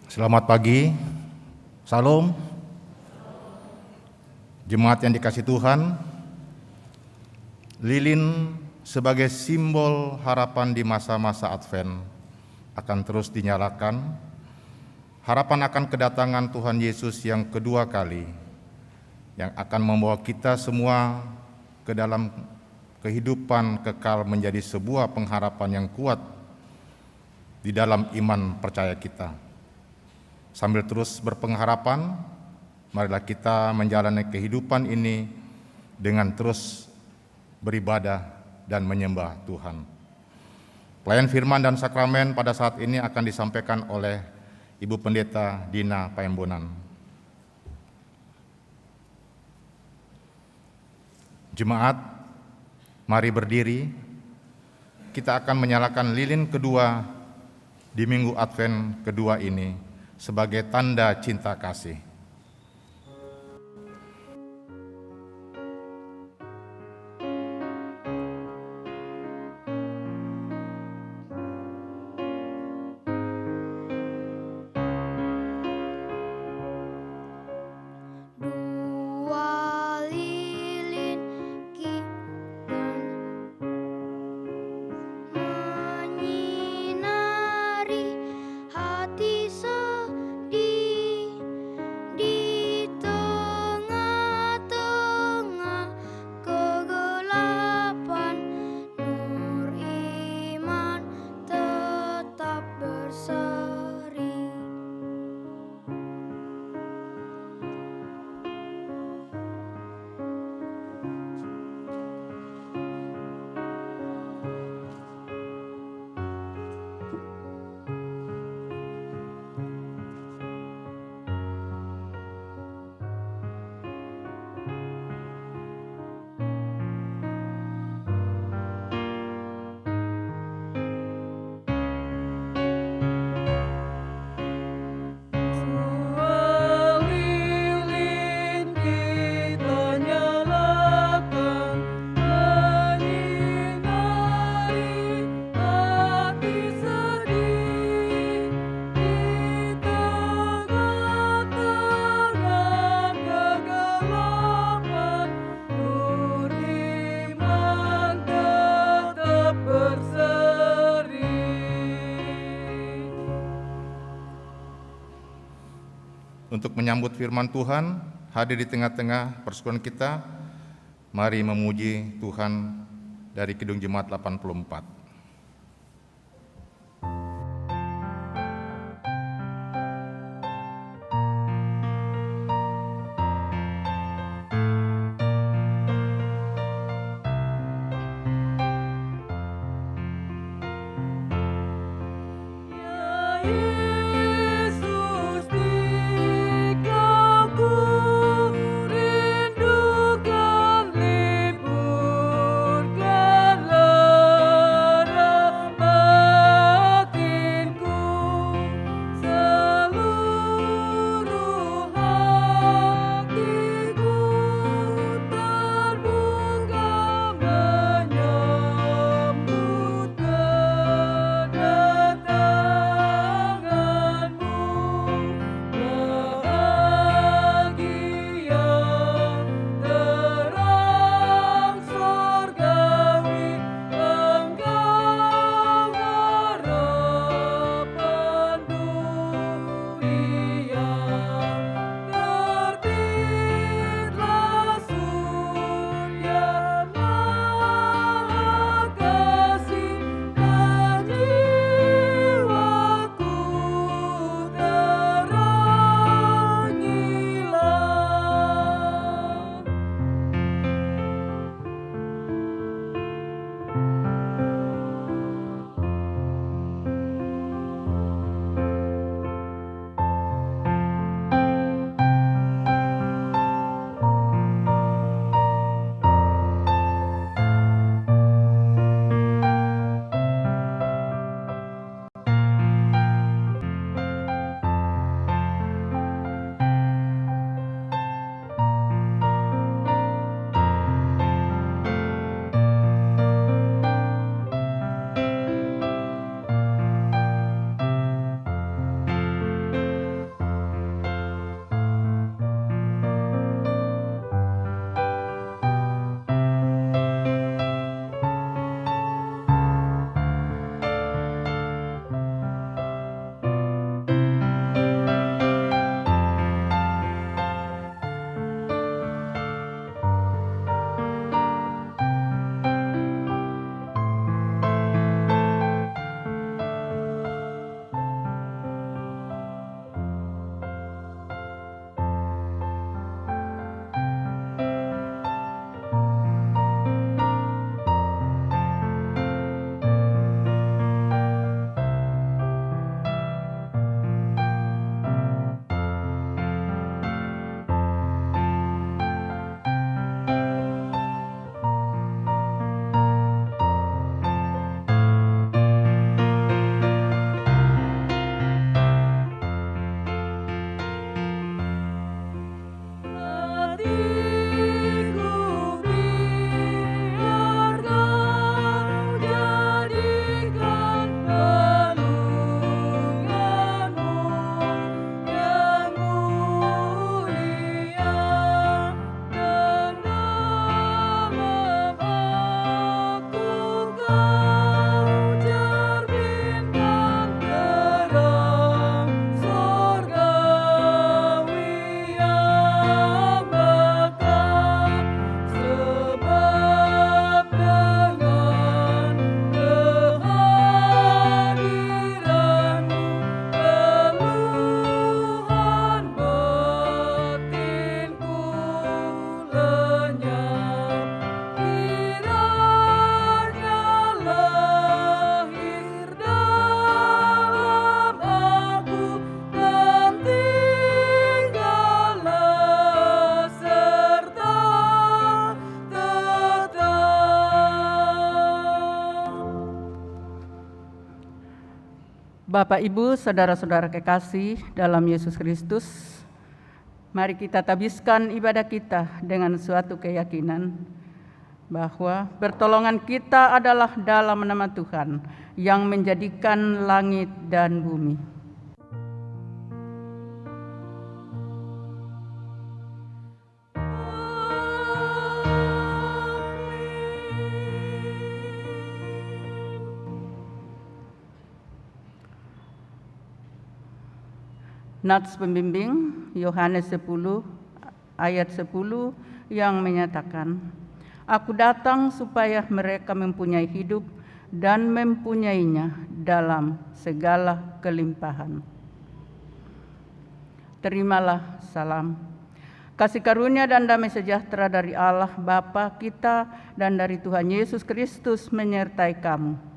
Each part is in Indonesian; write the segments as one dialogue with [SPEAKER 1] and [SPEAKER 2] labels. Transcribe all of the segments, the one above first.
[SPEAKER 1] Selamat pagi, Salam. Jemaat yang dikasihi Tuhan, lilin sebagai simbol harapan di masa-masa Advent akan terus dinyalakan. Harapan akan kedatangan Tuhan Yesus yang kedua kali, yang akan membawa kita semua ke dalam kehidupan kekal menjadi sebuah pengharapan yang kuat di dalam iman percaya kita. Sambil terus berpengharapan, marilah kita menjalani kehidupan ini dengan terus beribadah dan menyembah Tuhan. Pelayan firman dan sakramen pada saat ini akan disampaikan oleh Ibu Pendeta Dina Paembonan. Jemaat, mari berdiri. Kita akan menyalakan lilin kedua di Minggu Advent kedua ini sebagai tanda cinta kasih. Untuk menyambut firman Tuhan, hadir di tengah-tengah persekutuan kita, mari memuji Tuhan dari Kidung Jemaat 84.
[SPEAKER 2] Bapak, Ibu, saudara-saudara kekasih dalam Yesus Kristus, mari kita tabiskan ibadah kita dengan suatu keyakinan bahwa pertolongan kita adalah dalam nama Tuhan yang menjadikan langit dan bumi. Nats pembimbing Yohanes 10 ayat 10 yang menyatakan, Aku datang supaya mereka mempunyai hidup dan mempunyainya dalam segala kelimpahan. Terimalah salam, kasih karunia dan damai sejahtera dari Allah Bapa kita dan dari Tuhan Yesus Kristus menyertai kamu.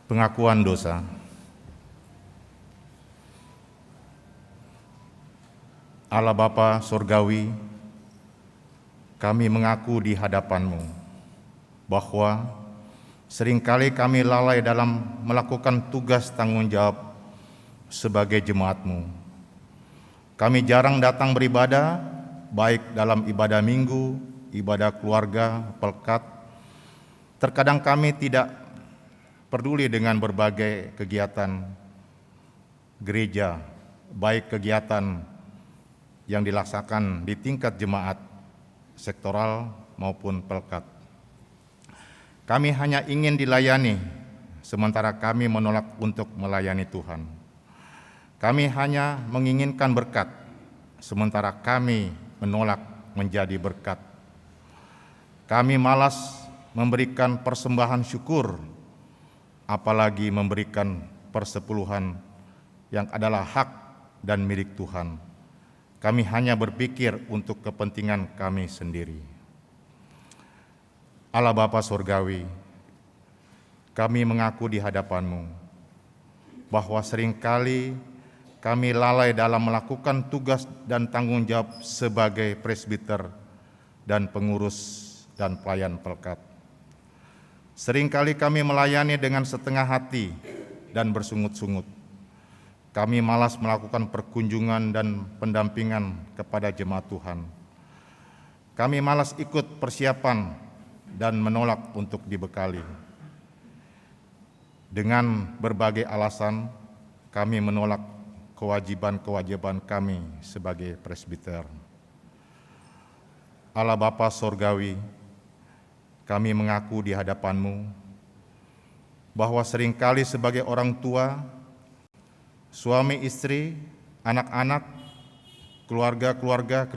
[SPEAKER 1] Pengakuan dosa. Allah Bapa Surgawi, kami mengaku di hadapan-Mu bahwa seringkali kami lalai dalam melakukan tugas tanggung jawab sebagai jemaat-Mu. Kami jarang datang beribadah, baik dalam ibadah minggu, ibadah keluarga, pelkat. Terkadang kami tidak peduli dengan berbagai kegiatan gereja, baik kegiatan yang dilaksanakan di tingkat jemaat sektoral maupun pelkat. Kami hanya ingin dilayani, sementara kami menolak untuk melayani Tuhan. Kami hanya menginginkan berkat, sementara kami menolak menjadi berkat. Kami malas memberikan persembahan syukur, apalagi memberikan persepuluhan yang adalah hak dan milik Tuhan. Kami hanya berpikir untuk kepentingan kami sendiri. Allah Bapa Surgawi, kami mengaku di hadapan-Mu bahwa seringkali kami lalai dalam melakukan tugas dan tanggung jawab sebagai presbiter dan pengurus dan pelayan pelkat. Seringkali kami melayani dengan setengah hati dan bersungut-sungut. Kami malas melakukan perkunjungan dan pendampingan kepada jemaat Tuhan. Kami malas ikut persiapan dan menolak untuk dibekali. Dengan berbagai alasan, kami menolak kewajiban-kewajiban kami sebagai presbiter. Allah Bapa Surgawi, kami mengaku di hadapan-Mu bahwa seringkali sebagai orang tua, suami istri, anak-anak, keluarga-keluarga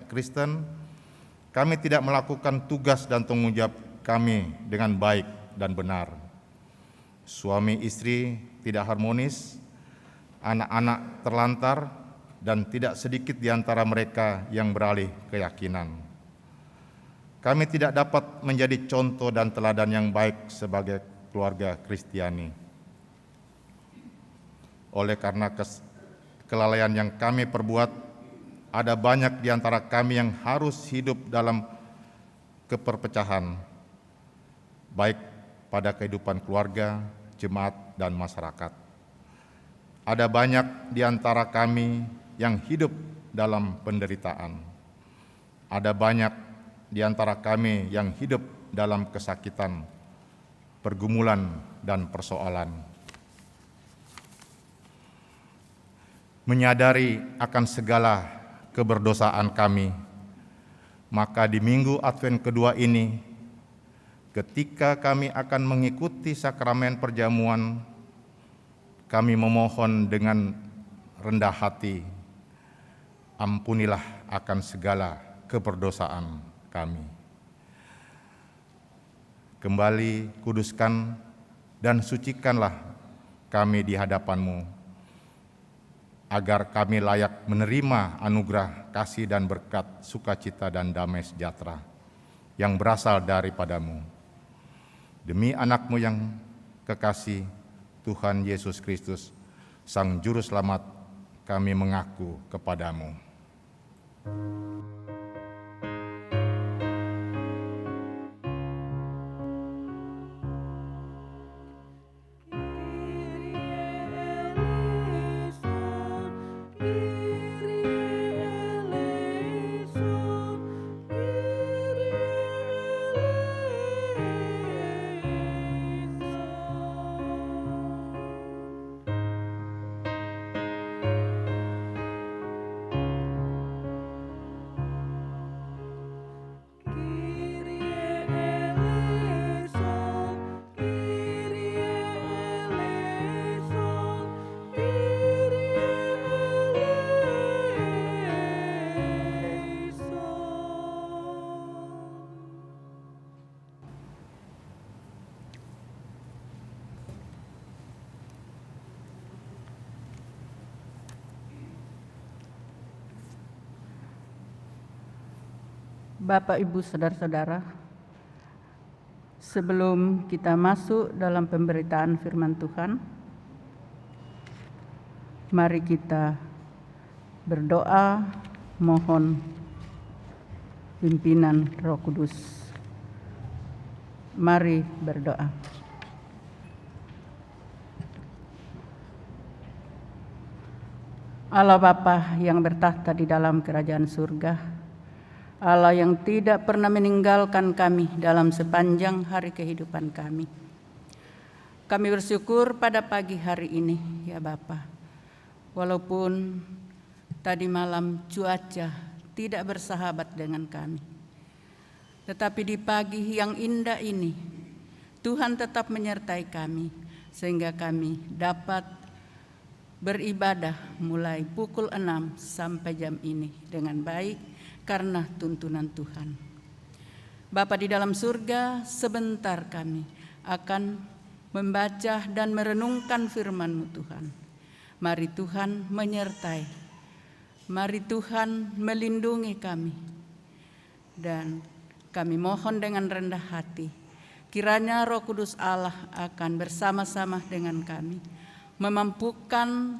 [SPEAKER 1] Kristen, kami tidak melakukan tugas dan tanggung jawab kami dengan baik dan benar. Suami istri tidak harmonis, anak-anak terlantar, dan tidak sedikit di antara mereka yang beralih keyakinan. Kami tidak dapat menjadi contoh dan teladan yang baik sebagai keluarga Kristiani. Oleh karena kelalaian yang kami perbuat ada banyak di antara kami yang harus hidup dalam keperpecahan, baik pada kehidupan keluarga, jemaat, dan masyarakat. Ada banyak di antara kami yang hidup dalam penderitaan. Ada banyak di antara kami yang hidup dalam kesakitan, pergumulan, dan persoalan. Menyadari akan segala keberdosaan kami, maka di Minggu Advent kedua ini, ketika kami akan mengikuti sakramen perjamuan, kami memohon dengan rendah hati, ampunilah akan segala keberdosaan kami. Kembali kuduskan dan sucikanlah kami di hadapan-Mu, agar kami layak menerima anugerah kasih dan berkat sukacita dan damai sejahtera yang berasal daripada-Mu. Demi anak-Mu yang kekasih, Tuhan Yesus Kristus, Sang Juru Selamat, kami mengaku kepada-Mu.
[SPEAKER 2] Bapak, Ibu, Saudara-saudara, sebelum kita masuk dalam pemberitaan firman Tuhan, mari kita berdoa mohon pimpinan Roh Kudus. Mari berdoa. Allah Bapa yang bertahta di dalam kerajaan surga, Allah yang tidak pernah meninggalkan kami dalam sepanjang hari kehidupan kami. Kami bersyukur pada pagi hari ini, ya Bapa. Walaupun tadi malam cuaca tidak bersahabat dengan kami, tetapi di pagi yang indah ini, Tuhan tetap menyertai kami, sehingga kami dapat beribadah mulai pukul 6 sampai jam ini dengan baik, karena tuntunan Tuhan. Bapa di dalam surga, sebentar kami akan membaca dan merenungkan firman-Mu Tuhan. Mari Tuhan menyertai, mari Tuhan melindungi kami. Dan kami mohon dengan rendah hati, kiranya Roh Kudus Allah akan bersama-sama dengan kami, memampukan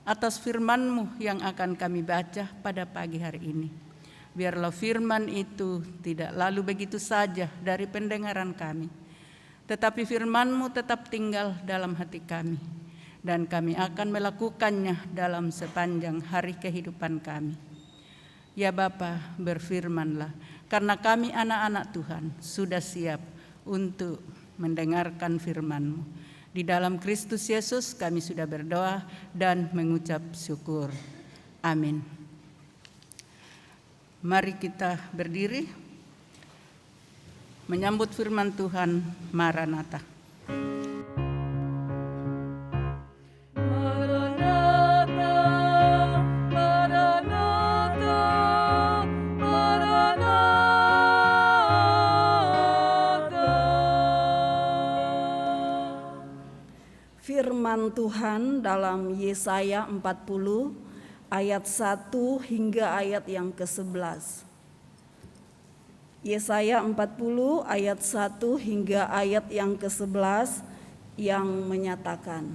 [SPEAKER 2] atas firman-Mu yang akan kami baca pada pagi hari ini. Biarlah firman itu tidak lalu begitu saja dari pendengaran kami, tetapi firman-Mu tetap tinggal dalam hati kami, dan kami akan melakukannya dalam sepanjang hari kehidupan kami. Ya Bapa, berfirmanlah, karena kami anak-anak Tuhan sudah siap untuk mendengarkan firman-Mu. Di dalam Kristus Yesus kami sudah berdoa dan mengucap syukur. Amin. Mari kita berdiri menyambut firman Tuhan. Maranatha.
[SPEAKER 3] Firman Tuhan dalam Yesaya 40 ayat 1 hingga ayat yang ke-11. Yesaya 40 ayat 1 hingga ayat yang ke-11 yang menyatakan,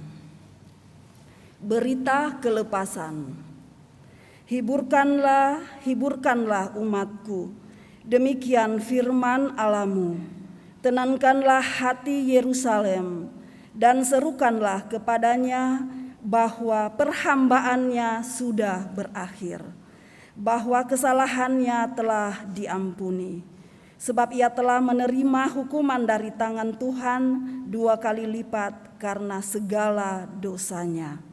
[SPEAKER 3] berita kelepasan. Hiburkanlah umatku. Demikian firman Allahmu. Tenangkanlah hati Yerusalem dan serukanlah kepadanya bahwa perhambaannya sudah berakhir, bahwa kesalahannya telah diampuni. Sebab ia telah menerima hukuman dari tangan Tuhan 2 kali lipat karena segala dosanya.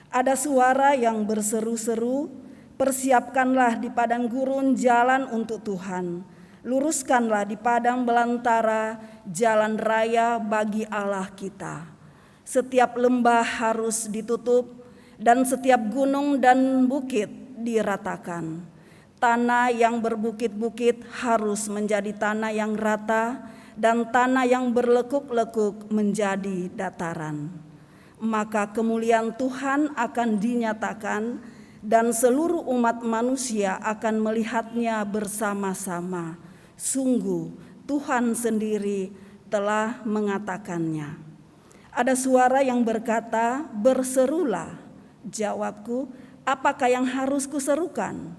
[SPEAKER 3] Ada suara yang berseru-seru, persiapkanlah di padang gurun jalan untuk Tuhan. Luruskanlah di padang belantara jalan raya bagi Allah kita. Setiap lembah harus ditutup dan setiap gunung dan bukit diratakan. Tanah yang berbukit-bukit harus menjadi tanah yang rata dan tanah yang berlekuk-lekuk menjadi dataran. Maka kemuliaan Tuhan akan dinyatakan dan seluruh umat manusia akan melihatnya bersama-sama. Sungguh Tuhan sendiri telah mengatakannya. Ada suara yang berkata, berserulah. Jawabku, apakah yang harus kuserukan?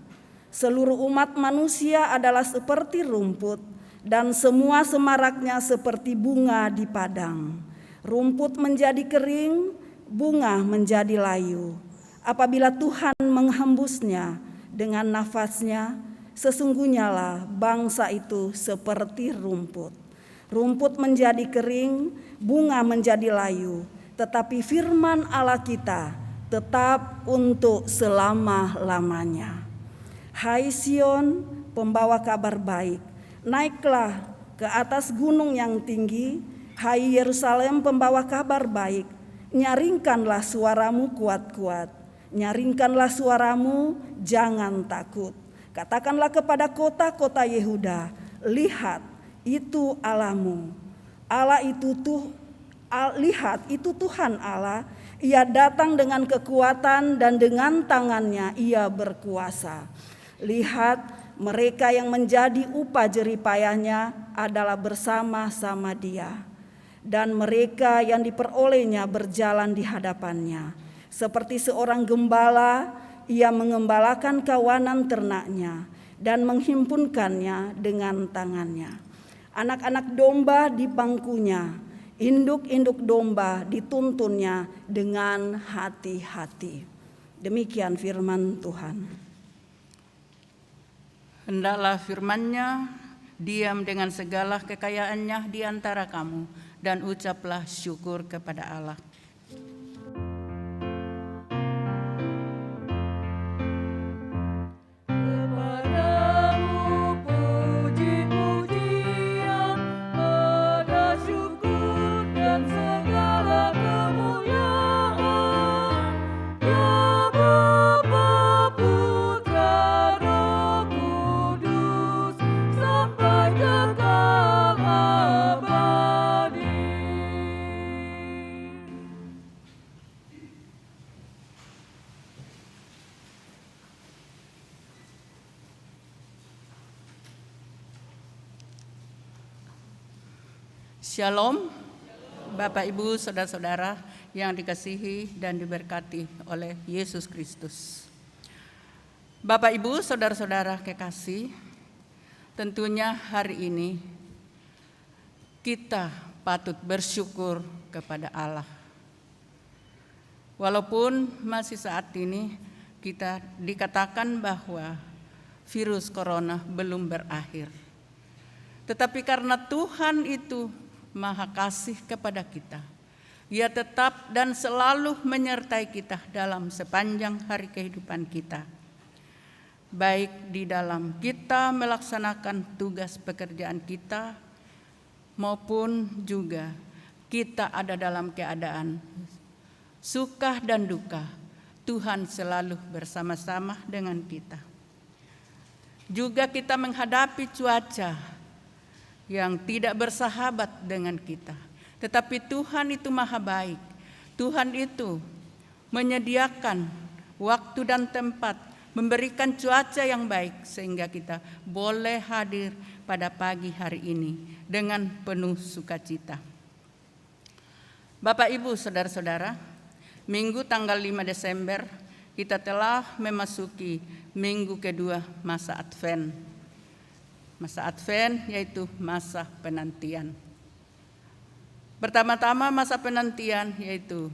[SPEAKER 3] Seluruh umat manusia adalah seperti rumput dan semua semaraknya seperti bunga di padang. Rumput menjadi kering, bunga menjadi layu. Apabila Tuhan menghembusnya dengan nafasnya, sesungguhnya lah bangsa itu seperti rumput. Rumput menjadi kering, bunga menjadi layu, tetapi firman Allah kita tetap untuk selama-lamanya. Hai Sion, pembawa kabar baik, naiklah ke atas gunung yang tinggi. Hai Yerusalem, pembawa kabar baik, nyaringkanlah suaramu kuat-kuat. Nyaringkanlah suaramu, jangan takut. Katakanlah kepada kota-kota Yehuda, lihat itu Allahmu. Lihat itu Tuhan Allah. Ia datang dengan kekuatan dan dengan tangannya ia berkuasa. Lihat, mereka yang menjadi upah jeripayahnya adalah bersama-sama dia. Dan mereka yang diperolehnya berjalan di hadapannya. Seperti seorang gembala, ia mengembalakan kawanan ternaknya dan menghimpunkannya dengan tangannya. Anak-anak domba di bangkunya, induk-induk domba dituntunnya dengan hati-hati. Demikian firman Tuhan.
[SPEAKER 2] Hendaklah firman-Nya diam dengan segala kekayaannya di antara kamu, dan ucaplah syukur kepada Allah. Shalom, Bapak Ibu, saudara-saudara yang dikasihi dan diberkati oleh Yesus Kristus. Bapak Ibu, saudara-saudara kekasih, tentunya hari ini kita patut bersyukur kepada Allah. Walaupun masih saat ini kita dikatakan bahwa virus corona belum berakhir. Tetapi karena Tuhan itu Maha kasih kepada kita, Ia tetap dan selalu menyertai kita dalam sepanjang hari kehidupan kita. Baik di dalam kita melaksanakan tugas pekerjaan kita, maupun juga kita ada dalam keadaan suka dan duka, Tuhan selalu bersama-sama dengan kita. Juga kita menghadapi cuaca yang tidak bersahabat dengan kita. Tetapi Tuhan itu maha baik. Tuhan itu menyediakan waktu dan tempat, memberikan cuaca yang baik sehingga kita boleh hadir pada pagi hari ini dengan penuh sukacita. Bapak Ibu, saudara-saudara, Minggu tanggal 5 Desember kita telah memasuki minggu kedua masa Advent. Masa Advent yaitu masa penantian. Pertama-tama masa penantian yaitu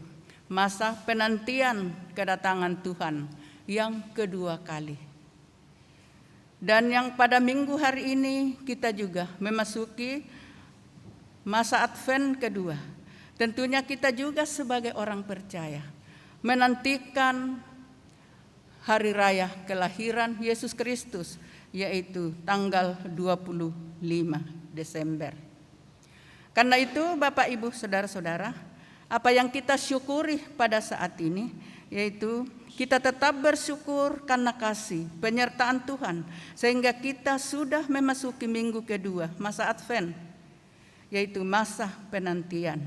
[SPEAKER 2] masa penantian kedatangan Tuhan yang kedua kali. Dan yang pada minggu hari ini kita juga memasuki masa Advent kedua. Tentunya kita juga sebagai orang percaya menantikan hari raya kelahiran Yesus Kristus, yaitu tanggal 25 Desember. Karena itu Bapak Ibu Saudara-saudara, apa yang kita syukuri pada saat ini, yaitu kita tetap bersyukur karena kasih penyertaan Tuhan, sehingga kita sudah memasuki minggu kedua masa Advent, yaitu masa penantian.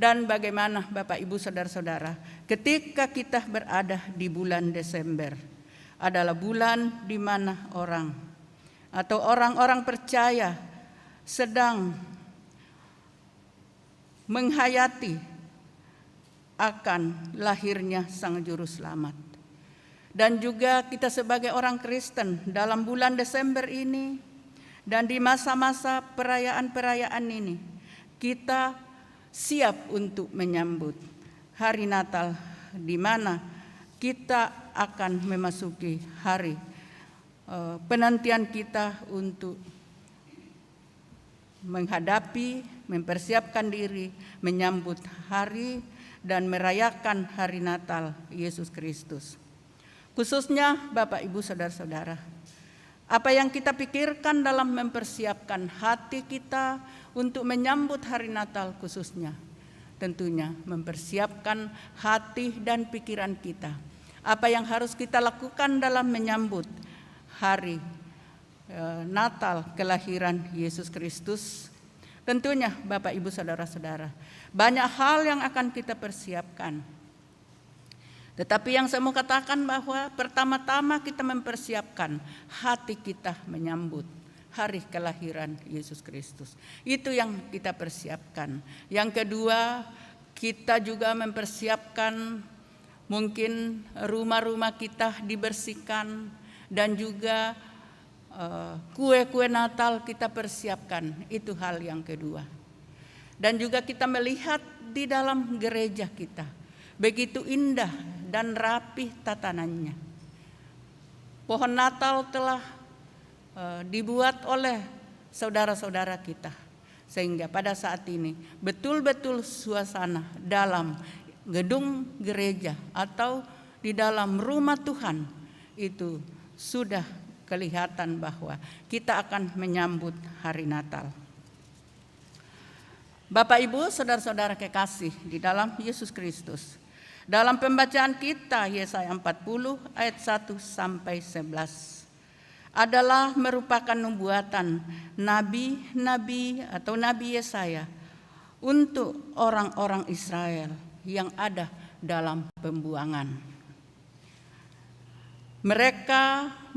[SPEAKER 2] Dan bagaimana Bapak Ibu Saudara-saudara, ketika kita berada di bulan Desember, adalah bulan di mana orang-orang percaya sedang menghayati akan lahirnya Sang Juru Selamat. Dan juga kita sebagai orang Kristen dalam bulan Desember ini dan di masa-masa perayaan-perayaan ini, kita siap untuk menyambut hari Natal, di mana kita akan memasuki hari penantian kita untuk menghadapi, mempersiapkan diri, menyambut hari dan merayakan hari Natal Yesus Kristus. Khususnya Bapak Ibu Saudara-saudara, apa yang kita pikirkan dalam mempersiapkan hati kita untuk menyambut hari Natal khususnya, tentunya mempersiapkan hati dan pikiran kita. Apa yang harus kita lakukan dalam menyambut hari Natal kelahiran Yesus Kristus? Tentunya Bapak Ibu Saudara-saudara, banyak hal yang akan kita persiapkan. Tetapi yang saya mau katakan bahwa pertama-tama kita mempersiapkan hati kita menyambut hari kelahiran Yesus Kristus. Itu yang kita persiapkan. Yang kedua, kita juga mempersiapkan mungkin rumah-rumah kita dibersihkan, dan juga kue-kue Natal kita persiapkan. Itu hal yang kedua. Dan juga kita melihat di dalam gereja kita, begitu indah dan rapih tatanannya. Pohon Natal telah dibuat oleh saudara-saudara kita, sehingga pada saat ini betul-betul suasana dalam gedung gereja atau di dalam rumah Tuhan itu sudah kelihatan bahwa kita akan menyambut hari Natal. Bapak Ibu Saudara-saudara kekasih di dalam Yesus Kristus, dalam pembacaan kita Yesaya 40 ayat 1 sampai 11 adalah merupakan nubuatan nabi-nabi atau Nabi Yesaya untuk orang-orang Israel yang ada dalam pembuangan. Mereka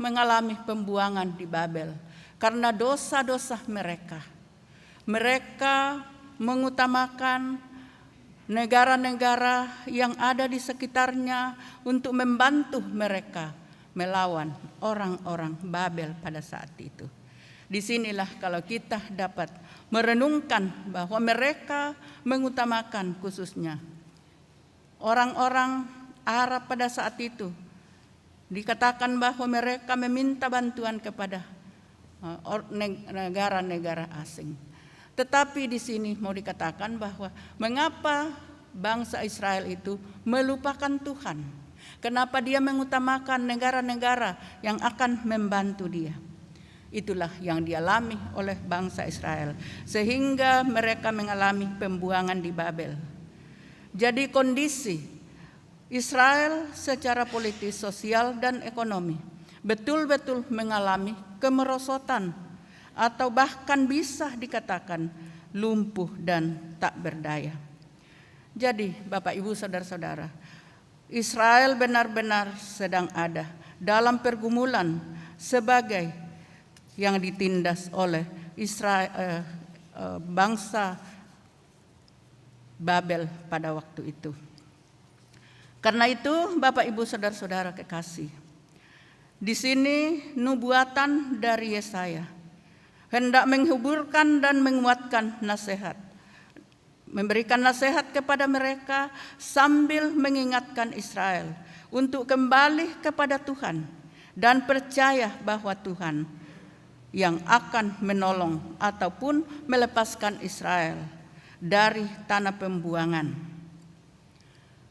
[SPEAKER 2] mengalami pembuangan di Babel karena dosa-dosa mereka. Mereka mengutamakan negara-negara yang ada di sekitarnya untuk membantu mereka melawan orang-orang Babel pada saat itu. Disinilah kalau kita dapat merenungkan bahwa mereka mengutamakan khususnya orang-orang Arab pada saat itu. Dikatakan bahwa mereka meminta bantuan kepada negara-negara asing. Tetapi di sini mau dikatakan bahwa mengapa bangsa Israel itu melupakan Tuhan? Kenapa dia mengutamakan negara-negara yang akan membantu dia? Itulah yang dialami oleh bangsa Israel, sehingga mereka mengalami pembuangan di Babel. Jadi kondisi Israel secara politis, sosial, dan ekonomi betul-betul mengalami kemerosotan atau bahkan bisa dikatakan lumpuh dan tak berdaya. Jadi Bapak Ibu Saudara-saudara, Israel benar-benar sedang ada dalam pergumulan sebagai yang ditindas oleh bangsa Babel pada waktu itu. Karena itu Bapak Ibu Saudara-saudara kekasih, di sini nubuatan dari Yesaya hendak menghiburkan dan menguatkan nasihat, memberikan nasihat kepada mereka sambil mengingatkan Israel untuk kembali kepada Tuhan dan percaya bahwa Tuhan yang akan menolong ataupun melepaskan Israel dari tanah pembuangan.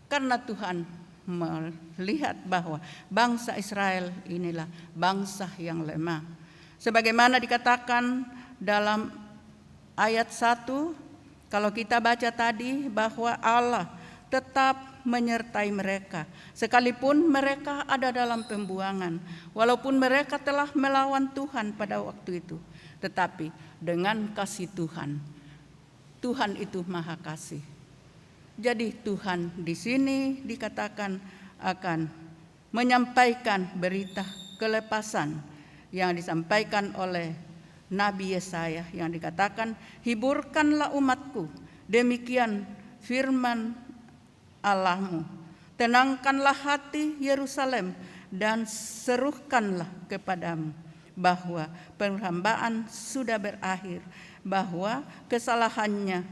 [SPEAKER 2] Karena Tuhan melihat bahwa bangsa Israel inilah bangsa yang lemah. Sebagaimana dikatakan dalam ayat 1, kalau kita baca tadi bahwa Allah tetap menyertai mereka sekalipun mereka ada dalam pembuangan, walaupun mereka telah melawan Tuhan pada waktu itu, tetapi dengan kasih Tuhan. Tuhan itu Maha Kasih. Jadi Tuhan di sini dikatakan akan menyampaikan berita kelepasan yang disampaikan oleh Nabi Yesaya yang dikatakan, hiburkanlah umatku, demikian firman Allahmu. Tenangkanlah hati Yerusalem dan serukanlah kepadamu bahwa penghambaan sudah berakhir, bahwa kesalahannya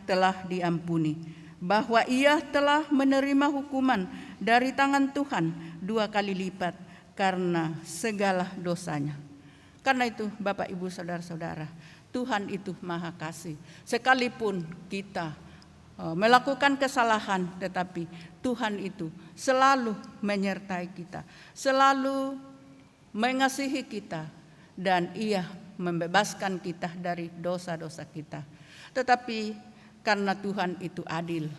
[SPEAKER 2] telah diampuni, bahwa ia telah menerima hukuman dari tangan Tuhan 2 kali lipat karena segala dosanya. Karena itu Bapak Ibu Saudara-saudara, Tuhan itu Maha Kasih. Sekalipun kita melakukan kesalahan, tetapi Tuhan itu selalu menyertai kita, selalu mengasihi kita, dan Ia membebaskan kita dari dosa-dosa kita. Tetapi karena Tuhan itu adil,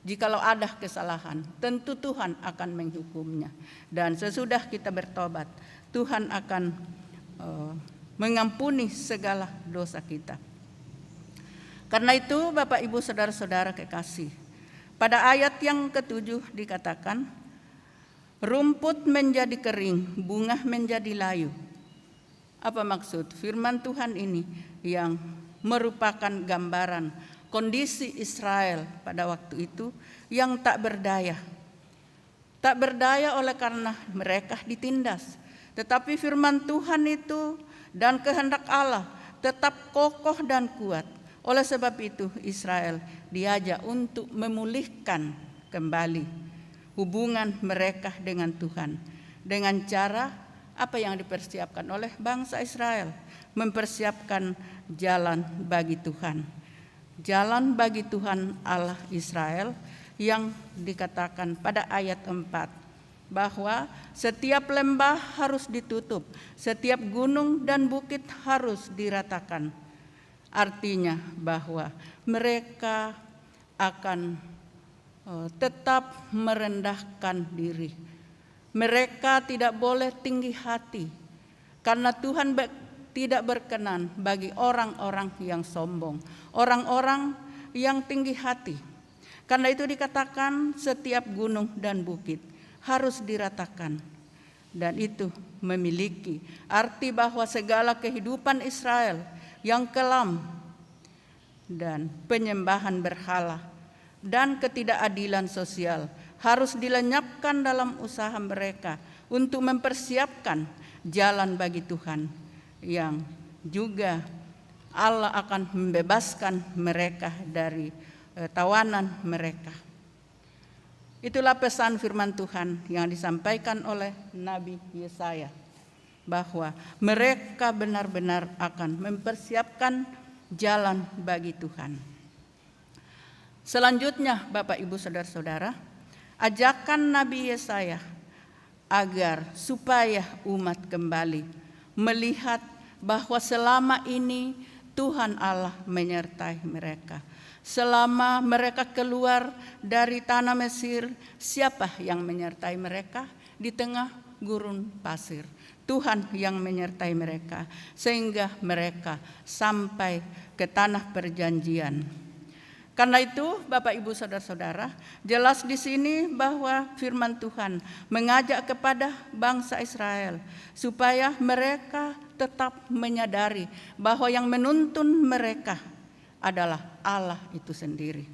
[SPEAKER 2] jikalau ada kesalahan, tentu Tuhan akan menghukumnya. Dan sesudah kita bertobat, Tuhan akan mengampuni segala dosa kita. Karena itu Bapak Ibu Saudara-saudara kekasih, pada ayat yang ke-7 dikatakan, rumput menjadi kering, bunga menjadi layu. Apa maksud firman Tuhan ini yang merupakan gambaran kondisi Israel pada waktu itu yang tak berdaya. Tak berdaya oleh karena mereka ditindas. Tetapi firman Tuhan itu dan kehendak Allah tetap kokoh dan kuat. Oleh sebab itu Israel diajak untuk memulihkan kembali hubungan mereka dengan Tuhan. Dengan cara apa yang dipersiapkan oleh bangsa Israel. Mempersiapkan jalan bagi Tuhan. Jalan bagi Tuhan Allah Israel yang dikatakan pada ayat 4 bahwa setiap lembah harus ditutup, setiap gunung dan bukit harus diratakan. Artinya bahwa mereka akan tetap merendahkan diri. Mereka tidak boleh tinggi hati karena Tuhan tidak berkenan bagi orang-orang yang sombong, orang-orang yang tinggi hati. Karena itu dikatakan setiap gunung dan bukit harus diratakan. Dan itu memiliki arti bahwa segala kehidupan Israel yang kelam dan penyembahan berhala dan ketidakadilan sosial harus dilenyapkan dalam usaha mereka untuk mempersiapkan jalan bagi Tuhan, yang juga Allah akan membebaskan mereka dari tawanan mereka. Itulah pesan firman Tuhan yang disampaikan oleh Nabi Yesaya, bahwa mereka benar-benar akan mempersiapkan jalan bagi Tuhan. Selanjutnya Bapak Ibu Saudara-saudara, ajakan Nabi Yesaya agar supaya umat kembali melihat bahwa selama ini Tuhan Allah menyertai mereka. Selama mereka keluar dari tanah Mesir, siapa yang menyertai mereka? Di tengah gurun pasir, Tuhan yang menyertai mereka sehingga mereka sampai ke tanah perjanjian. Karena itu Bapak Ibu Saudara-saudara, jelas di sini bahwa firman Tuhan mengajak kepada bangsa Israel supaya mereka tetap menyadari bahwa yang menuntun mereka adalah Allah itu sendiri.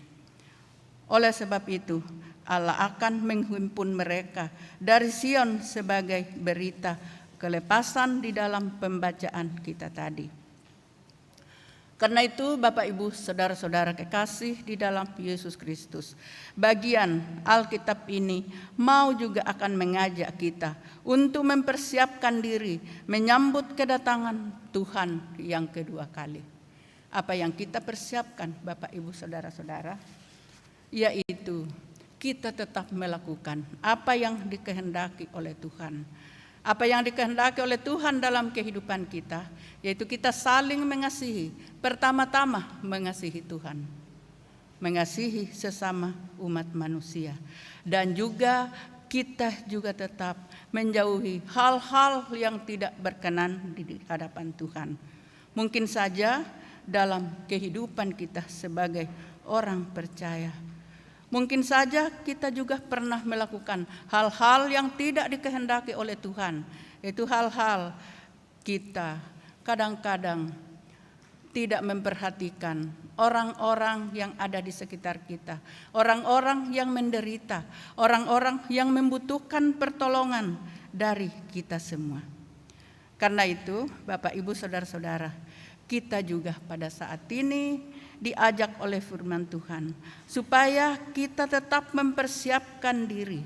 [SPEAKER 2] Oleh sebab itu, Allah akan menghimpun mereka dari Sion sebagai berita kelepasan di dalam pembacaan kita tadi. Karena itu Bapak Ibu saudara-saudara kekasih di dalam Yesus Kristus, bagian Alkitab ini mau juga akan mengajak kita untuk mempersiapkan diri menyambut kedatangan Tuhan yang kedua kali. Apa yang kita persiapkan Bapak Ibu saudara-saudara? Yaitu kita tetap melakukan apa yang dikehendaki oleh Tuhan. Apa yang dikehendaki oleh Tuhan dalam kehidupan kita, yaitu kita saling mengasihi. Pertama-tama mengasihi Tuhan, mengasihi sesama umat manusia, dan juga kita juga tetap menjauhi hal-hal yang tidak berkenan di hadapan Tuhan. Mungkin saja dalam kehidupan kita sebagai orang percaya, mungkin saja kita juga pernah melakukan hal-hal yang tidak dikehendaki oleh Tuhan. Itu hal-hal kita kadang-kadang tidak memperhatikan orang-orang yang ada di sekitar kita, orang-orang yang menderita, orang-orang yang membutuhkan pertolongan dari kita semua. Karena itu, Bapak Ibu saudara-saudara, kita juga pada saat ini diajak oleh firman Tuhan supaya kita tetap mempersiapkan diri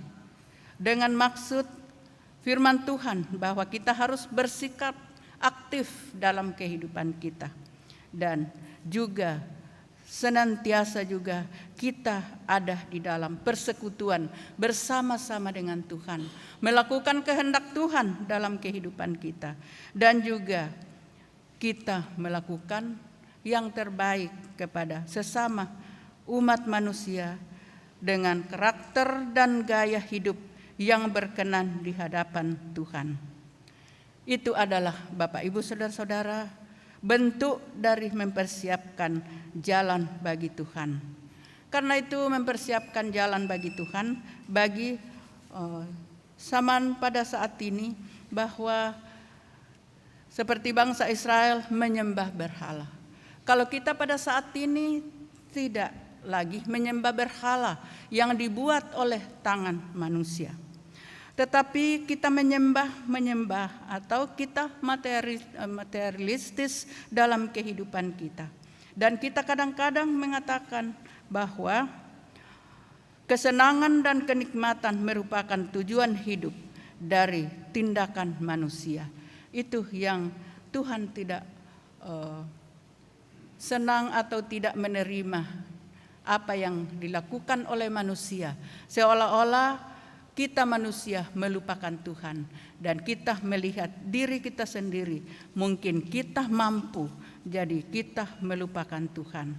[SPEAKER 2] dengan maksud firman Tuhan bahwa kita harus bersikap aktif dalam kehidupan kita, dan juga senantiasa juga kita ada di dalam persekutuan bersama-sama dengan Tuhan, melakukan kehendak Tuhan dalam kehidupan kita, dan juga kita melakukan yang terbaik kepada sesama umat manusia dengan karakter dan gaya hidup yang berkenan di hadapan Tuhan. Itu adalah Bapak Ibu saudara-saudara bentuk dari mempersiapkan jalan bagi Tuhan. Karena itu mempersiapkan jalan bagi Tuhan bagi zaman pada saat ini, bahwa seperti bangsa Israel menyembah berhala. Kalau kita pada saat ini tidak lagi menyembah berhala yang dibuat oleh tangan manusia, tetapi kita menyembah atau kita materialistis dalam kehidupan kita. Dan kita kadang-kadang mengatakan bahwa kesenangan dan kenikmatan merupakan tujuan hidup dari tindakan manusia. Itu yang Tuhan tidak senang atau tidak menerima apa yang dilakukan oleh manusia, seolah-olah kita manusia melupakan Tuhan dan kita melihat diri kita sendiri, mungkin kita mampu, jadi kita melupakan Tuhan.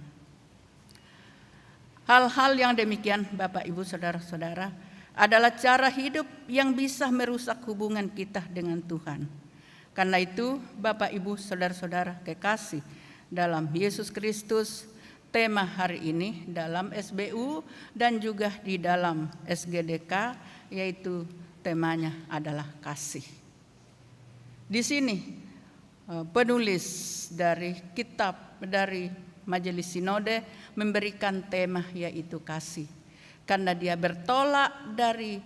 [SPEAKER 2] Hal-hal yang demikian Bapak Ibu saudara-saudara adalah cara hidup yang bisa merusak hubungan kita dengan Tuhan. Karena itu Bapak Ibu saudara-saudara kekasih dalam Yesus Kristus, tema hari ini dalam SBU dan juga di dalam SGDK, yaitu temanya adalah kasih. Di sini penulis dari kitab dari Majelis Sinode memberikan tema yaitu kasih. Karena dia bertolak dari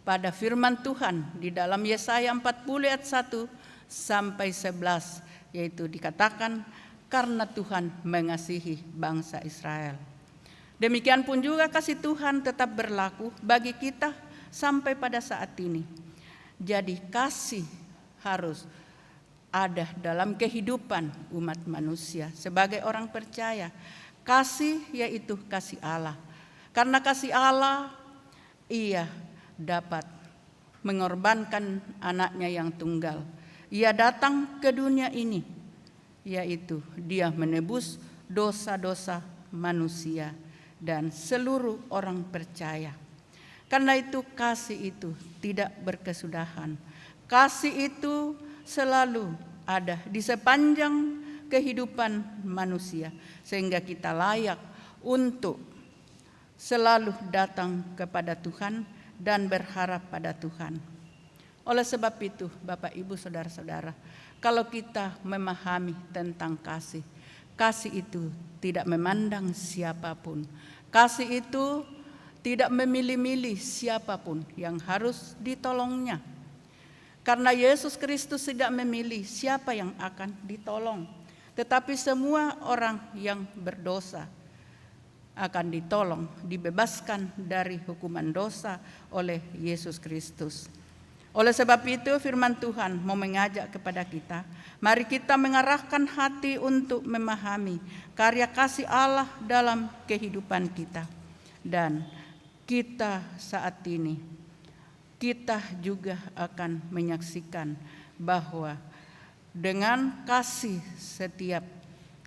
[SPEAKER 2] pada firman Tuhan di dalam Yesaya 40 ayat 1 sampai 11, yaitu dikatakan karena Tuhan mengasihi bangsa Israel. Demikian pun juga kasih Tuhan tetap berlaku bagi kita sampai pada saat ini. Jadi kasih harus ada dalam kehidupan umat manusia sebagai orang percaya. Kasih yaitu kasih Allah. Karena kasih Allah, Ia dapat mengorbankan anaknya yang tunggal. Ia datang ke dunia ini, yaitu Dia menebus dosa-dosa manusia dan seluruh orang percaya. Karena itu kasih itu tidak berkesudahan. Kasih itu selalu ada di sepanjang kehidupan manusia, sehingga kita layak untuk selalu datang kepada Tuhan dan berharap pada Tuhan. Oleh sebab itu, Bapak Ibu saudara-saudara, kalau kita memahami tentang kasih, kasih itu tidak memandang siapapun. Kasih itu tidak memilih-milih siapapun yang harus ditolongnya. Karena Yesus Kristus tidak memilih siapa yang akan ditolong, tetapi semua orang yang berdosa akan ditolong, dibebaskan dari hukuman dosa oleh Yesus Kristus. Oleh sebab itu firman Tuhan mau mengajak kepada kita, mari kita mengarahkan hati untuk memahami karya kasih Allah dalam kehidupan kita. Dan kita saat ini, kita juga akan menyaksikan bahwa dengan kasih setiap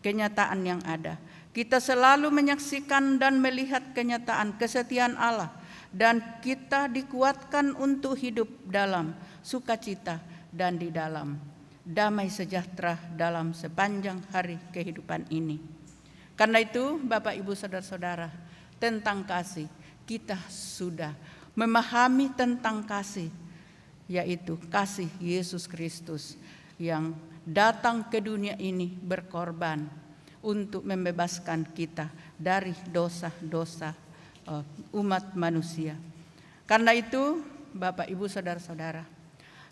[SPEAKER 2] kenyataan yang ada, kita selalu menyaksikan dan melihat kenyataan kesetiaan Allah, dan kita dikuatkan untuk hidup dalam sukacita dan di dalam damai sejahtera dalam sepanjang hari kehidupan ini. Karena itu, Bapak, Ibu, saudara-saudara, tentang kasih kita sudah memahami tentang kasih, yaitu kasih Yesus Kristus yang datang ke dunia ini berkorban untuk membebaskan kita dari dosa-dosa umat manusia. Karena itu, Bapak, Ibu, saudara-saudara,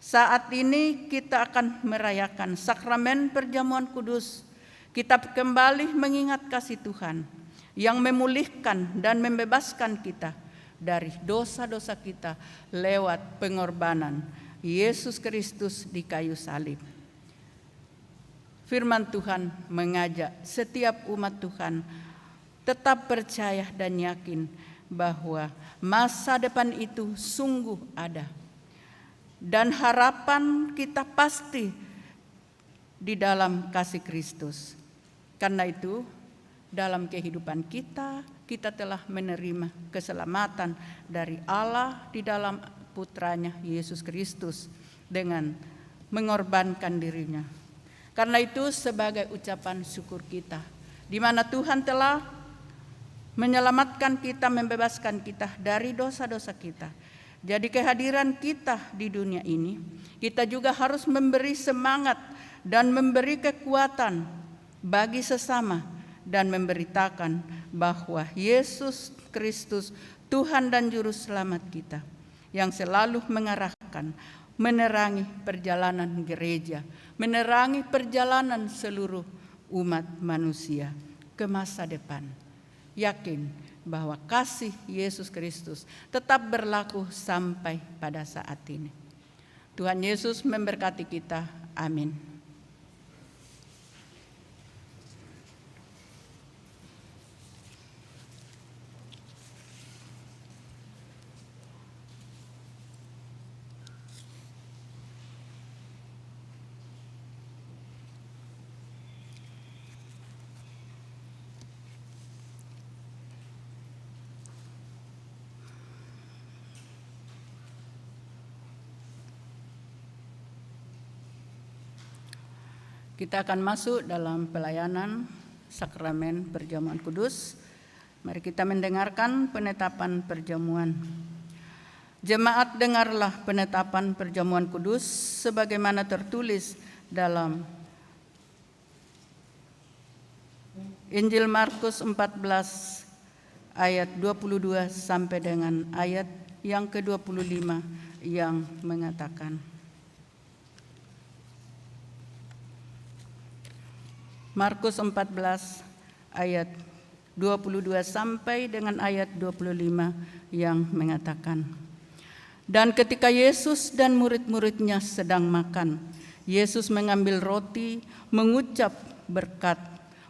[SPEAKER 2] saat ini kita akan merayakan sakramen perjamuan kudus. Kita kembali mengingat kasih Tuhan yang memulihkan dan membebaskan kita dari dosa-dosa kita lewat pengorbanan Yesus Kristus di kayu salib. Firman Tuhan mengajak setiap umat Tuhan tetap percaya dan yakin bahwa masa depan itu sungguh ada. Dan harapan kita pasti di dalam kasih Kristus. Karena itu, dalam kehidupan kita, kita telah menerima keselamatan dari Allah di dalam putranya Yesus Kristus dengan mengorbankan dirinya. Karena itu sebagai ucapan syukur kita, di mana Tuhan telah menyelamatkan kita, membebaskan kita dari dosa-dosa kita. Jadi kehadiran kita di dunia ini, kita juga harus memberi semangat dan memberi kekuatan bagi sesama dan memberitakan bahwa Yesus Kristus Tuhan dan Juru Selamat kita yang selalu mengarahkan, menerangi perjalanan gereja, menerangi perjalanan seluruh umat manusia ke masa depan. Yakin bahwa kasih Yesus Kristus tetap berlaku sampai pada saat ini. Tuhan Yesus memberkati kita. Amin. Kita akan masuk dalam pelayanan sakramen perjamuan kudus. Mari kita mendengarkan penetapan perjamuan. Jemaat, dengarlah penetapan perjamuan kudus sebagaimana tertulis dalam Injil Markus 14 ayat 22 sampai dengan ayat yang ke-25 yang mengatakan, Markus 14 ayat 22 sampai dengan ayat 25 yang mengatakan, dan ketika Yesus dan murid-muridnya sedang makan, Yesus mengambil roti, mengucap berkat,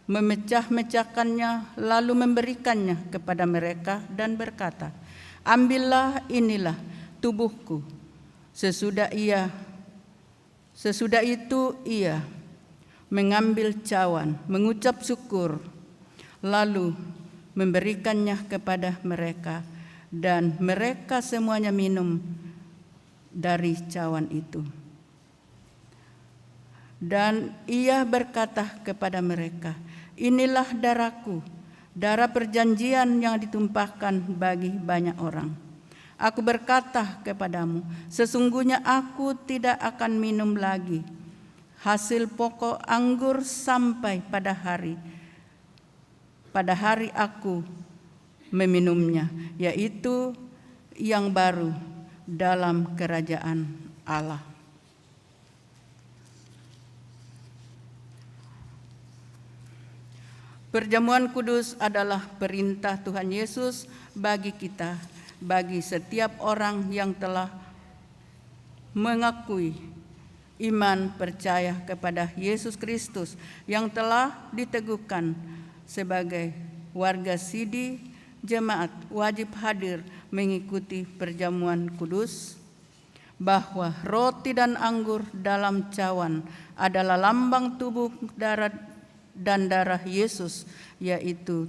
[SPEAKER 2] memecah-mecahkannya, lalu memberikannya kepada mereka dan berkata, ambillah, inilah tubuhku. Sesudah itu ia mengambil cawan, mengucap syukur, lalu memberikannya kepada mereka, dan mereka semuanya minum dari cawan itu. Dan ia berkata kepada mereka, inilah darahku, darah perjanjian yang ditumpahkan bagi banyak orang. Aku berkata kepadamu, sesungguhnya aku tidak akan minum lagi hasil pokok anggur sampai pada hari pada hari aku meminumnya, yaitu yang baru dalam kerajaan Allah. Perjamuan kudus adalah perintah Tuhan Yesus bagi kita, bagi setiap orang yang telah mengakui iman percaya kepada Yesus Kristus, yang telah diteguhkan sebagai warga sidi jemaat wajib hadir mengikuti perjamuan kudus, bahwa roti dan anggur dalam cawan adalah lambang tubuh dan darah Yesus, yaitu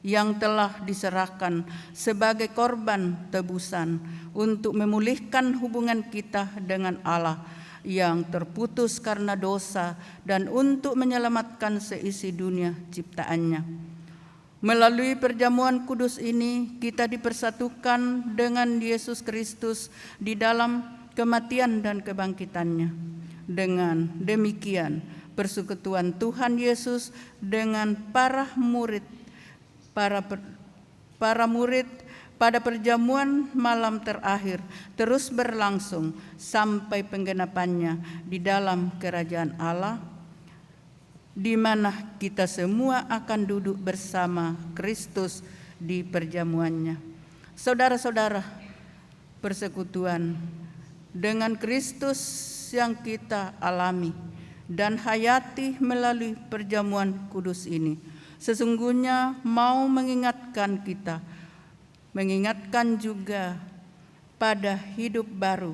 [SPEAKER 2] yang telah diserahkan sebagai korban tebusan untuk memulihkan hubungan kita dengan Allah yang terputus karena dosa dan untuk menyelamatkan seisi dunia ciptaannya. Melalui perjamuan kudus ini kita dipersatukan dengan Yesus Kristus di dalam kematian dan kebangkitannya. Dengan demikian, persekutuan Tuhan Yesus dengan para murid pada perjamuan malam terakhir terus berlangsung sampai penggenapannya di dalam kerajaan Allah, di mana kita semua akan duduk bersama Kristus di perjamuannya. Saudara-saudara, persekutuan dengan Kristus yang kita alami dan hayati melalui perjamuan kudus ini sesungguhnya mau mengingatkan kita, mengingatkan juga pada hidup baru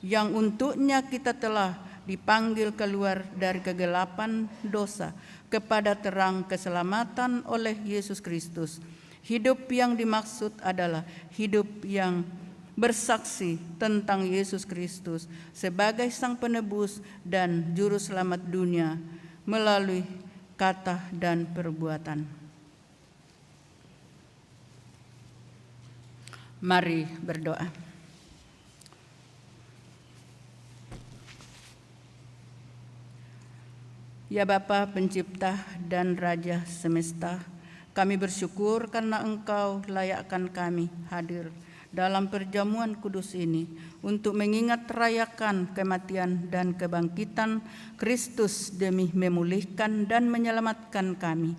[SPEAKER 2] yang untuknya kita telah dipanggil keluar dari kegelapan dosa kepada terang keselamatan oleh Yesus Kristus. Hidup yang dimaksud adalah hidup yang bersaksi tentang Yesus Kristus sebagai Sang Penebus dan Juru Selamat dunia melalui kata dan perbuatan. Mari berdoa. Ya Bapa Pencipta dan Raja semesta, kami bersyukur karena Engkau layakkan kami hadir dalam perjamuan kudus ini untuk mengingat rayakan kematian dan kebangkitan Kristus demi memulihkan dan menyelamatkan kami.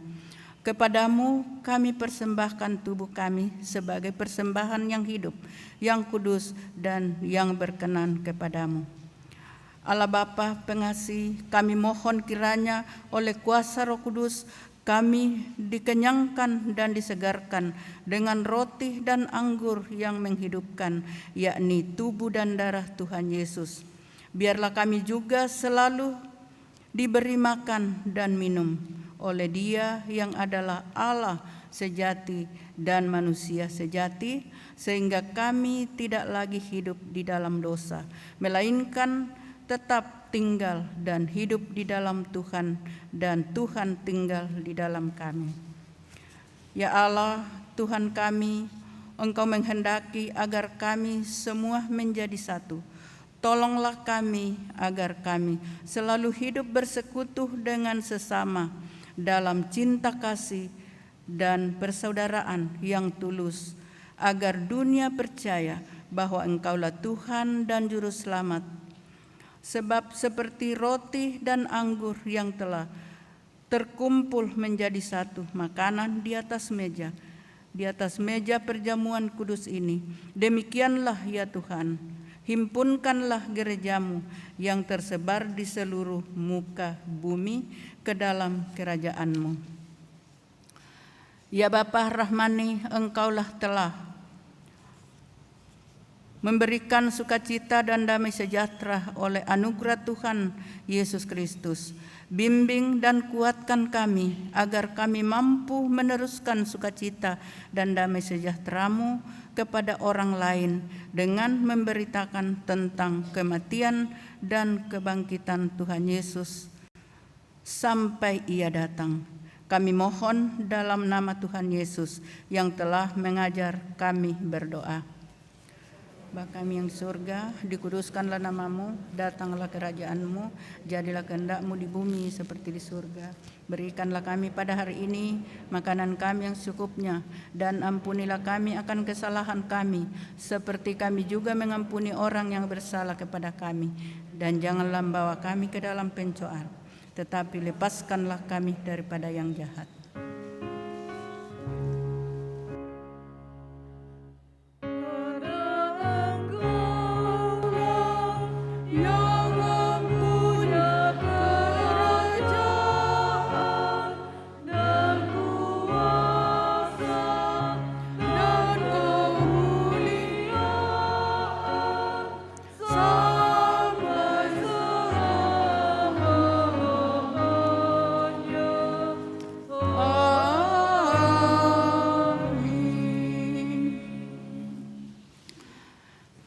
[SPEAKER 2] Kepadamu kami persembahkan tubuh kami sebagai persembahan yang hidup, yang kudus, dan yang berkenan kepadamu. Allah Bapa pengasih, kami mohon kiranya oleh kuasa Roh Kudus kami dikenyangkan dan disegarkan dengan roti dan anggur yang menghidupkan, yakni tubuh dan darah Tuhan Yesus. Biarlah kami juga selalu diberi makan dan minum oleh Dia yang adalah Allah sejati dan manusia sejati, sehingga kami tidak lagi hidup di dalam dosa, melainkan tetap tinggal dan hidup di dalam Tuhan, dan Tuhan tinggal di dalam kami. Ya Allah, Tuhan kami, Engkau menghendaki agar kami semua menjadi satu. Tolonglah kami agar kami selalu hidup bersekutu dengan sesama dalam cinta kasih dan persaudaraan yang tulus, agar dunia percaya bahwa Engkaulah Tuhan dan Juru Selamat. Sebab seperti roti dan anggur yang telah terkumpul menjadi satu makanan di atas meja perjamuan kudus ini, demikianlah ya Tuhan, himpunkanlah gerejamu yang tersebar di seluruh muka bumi ke dalam kerajaan-Mu. Ya Bapa Rahmani, Engkaulah telah memberikan sukacita dan damai sejahtera oleh anugerah Tuhan Yesus Kristus. Bimbing dan kuatkan kami agar kami mampu meneruskan sukacita dan damai sejahtera-Mu kepada orang lain dengan memberitakan tentang kematian dan kebangkitan Tuhan Yesus sampai Ia datang. Kami mohon dalam nama Tuhan Yesus yang telah mengajar kami berdoa. Bapa kami yang di surga, dikuduskanlah namamu, datanglah kerajaanmu, jadilah kehendak-mu di bumi seperti di surga. Berikanlah kami pada hari ini makanan kami yang secukupnya, dan ampunilah kami akan kesalahan kami, seperti kami juga mengampuni orang yang bersalah kepada kami. Dan janganlah membawa kami ke dalam pencobaan, tetapi lepaskanlah kami daripada yang jahat.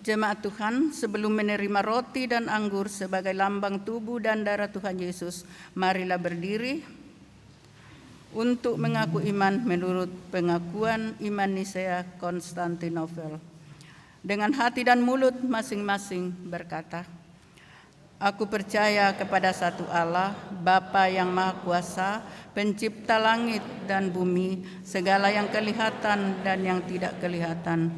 [SPEAKER 2] Jemaat Tuhan, sebelum menerima roti dan anggur sebagai lambang tubuh dan darah Tuhan Yesus, marilah berdiri untuk mengaku iman menurut pengakuan iman Nisea Konstantinopel. Dengan hati dan mulut masing-masing berkata, Aku percaya kepada satu Allah, Bapa yang Maha Kuasa, pencipta langit dan bumi, segala yang kelihatan dan yang tidak kelihatan.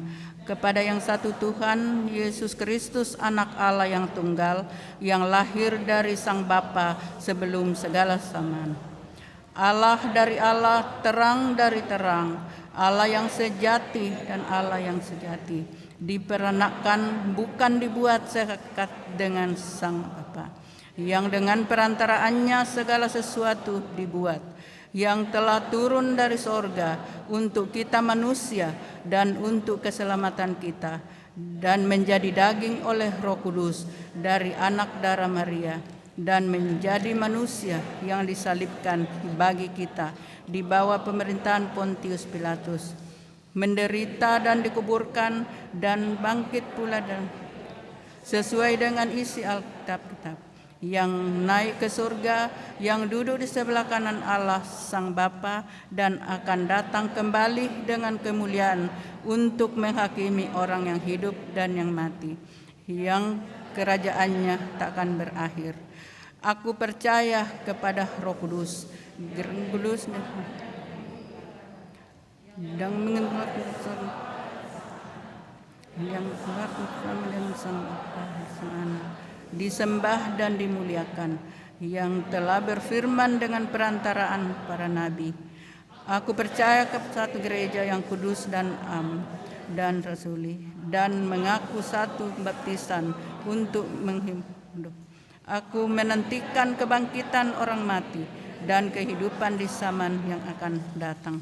[SPEAKER 2] Kepada yang satu Tuhan, Yesus Kristus, anak Allah yang tunggal, yang lahir dari Sang Bapa sebelum segala zaman. Allah dari Allah, terang dari terang, Allah yang sejati dan Allah yang sejati. Diperanakkan, bukan dibuat sekat dengan Sang Bapa, yang dengan perantaraannya segala sesuatu dibuat, yang telah turun dari sorga untuk kita manusia dan untuk keselamatan kita, dan menjadi daging oleh Roh Kudus dari anak darah Maria, dan menjadi manusia yang disalibkan bagi kita di bawah pemerintahan Pontius Pilatus, menderita dan dikuburkan dan bangkit pula dan sesuai dengan isi Alkitab, yang naik ke surga, yang duduk di sebelah kanan Allah Sang Bapa, dan akan datang kembali dengan kemuliaan untuk menghakimi orang yang hidup dan yang mati, yang kerajaannya takkan berakhir. Aku percaya kepada Roh Kudus, dan mengenal yang kuat bersama dengan Sang Bapa dan Sang Anak, disembah dan dimuliakan, yang telah berfirman dengan perantaraan para nabi. Aku percaya kepada satu gereja yang kudus dan dan rasuli, dan mengaku satu baptisan untuk menghidup. Aku menantikan kebangkitan orang mati dan kehidupan di zaman yang akan datang.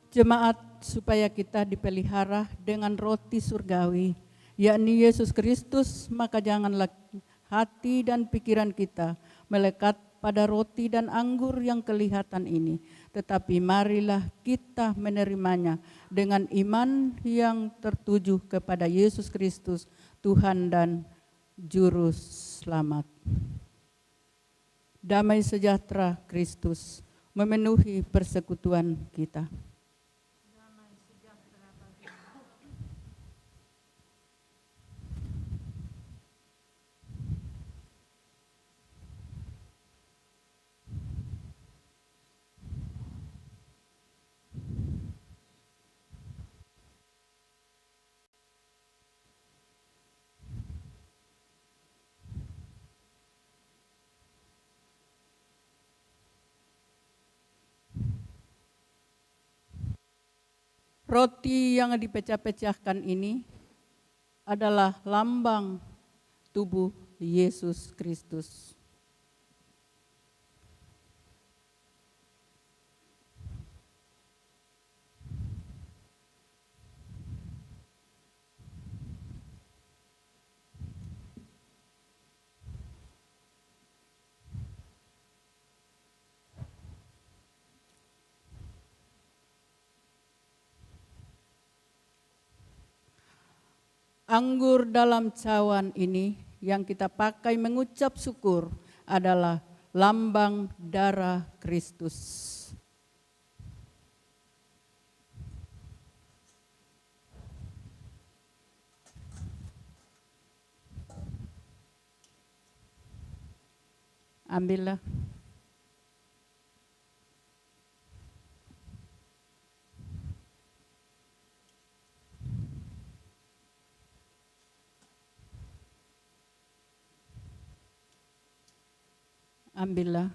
[SPEAKER 2] jemaat supaya kita dipelihara dengan roti surgawi, yakni Yesus Kristus, maka janganlah hati dan pikiran kita melekat pada roti dan anggur yang kelihatan ini, tetapi marilah kita menerimanya dengan iman yang tertuju kepada Yesus Kristus, Tuhan dan Juru Selamat. Damai sejahtera Kristus memenuhi persekutuan kita. Roti yang dipecah-pecahkan ini adalah lambang tubuh Yesus Kristus. Anggur dalam cawan ini yang kita pakai mengucap syukur adalah lambang darah Kristus. Ambillah. Ambillah.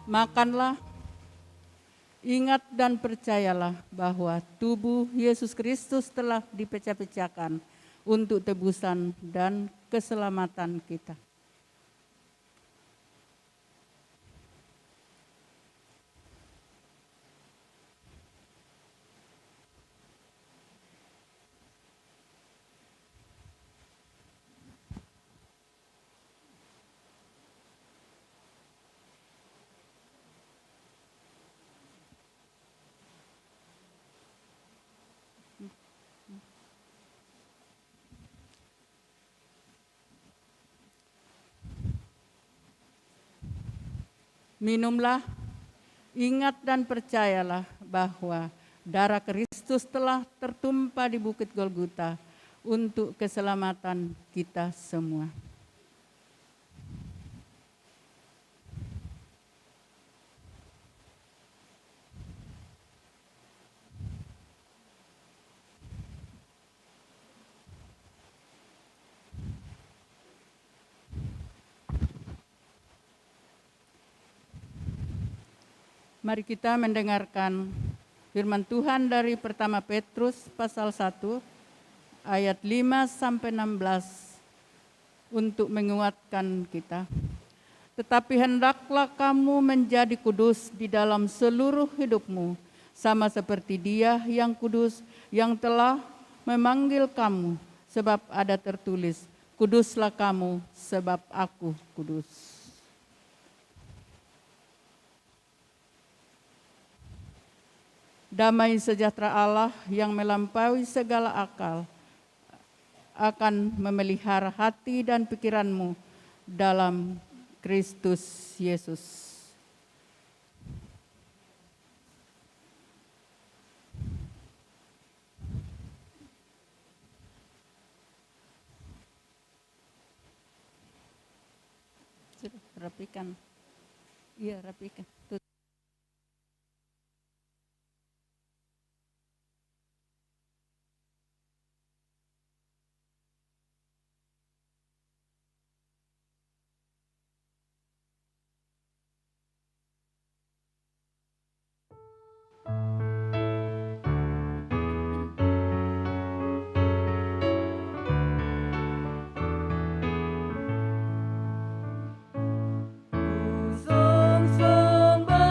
[SPEAKER 2] Makanlah, ingat dan percayalah bahwa tubuh Yesus Kristus telah dipecah-pecahkan untuk tebusan dan keselamatan kita. Minumlah, ingat dan percayalah bahwa darah Kristus telah tertumpah di Bukit Golgota untuk keselamatan kita semua. Mari kita mendengarkan firman Tuhan dari pertama Petrus pasal 1 ayat 5 sampai 16 untuk menguatkan kita. Tetapi hendaklah kamu menjadi kudus di dalam seluruh hidupmu, sama seperti Dia yang kudus yang telah memanggil kamu, sebab ada tertulis, kuduslah kamu sebab aku kudus. Damai sejahtera Allah yang melampaui segala akal akan memelihara hati dan pikiranmu dalam Kristus Yesus. Rapikan. Iya, rapikan.
[SPEAKER 4] Sembah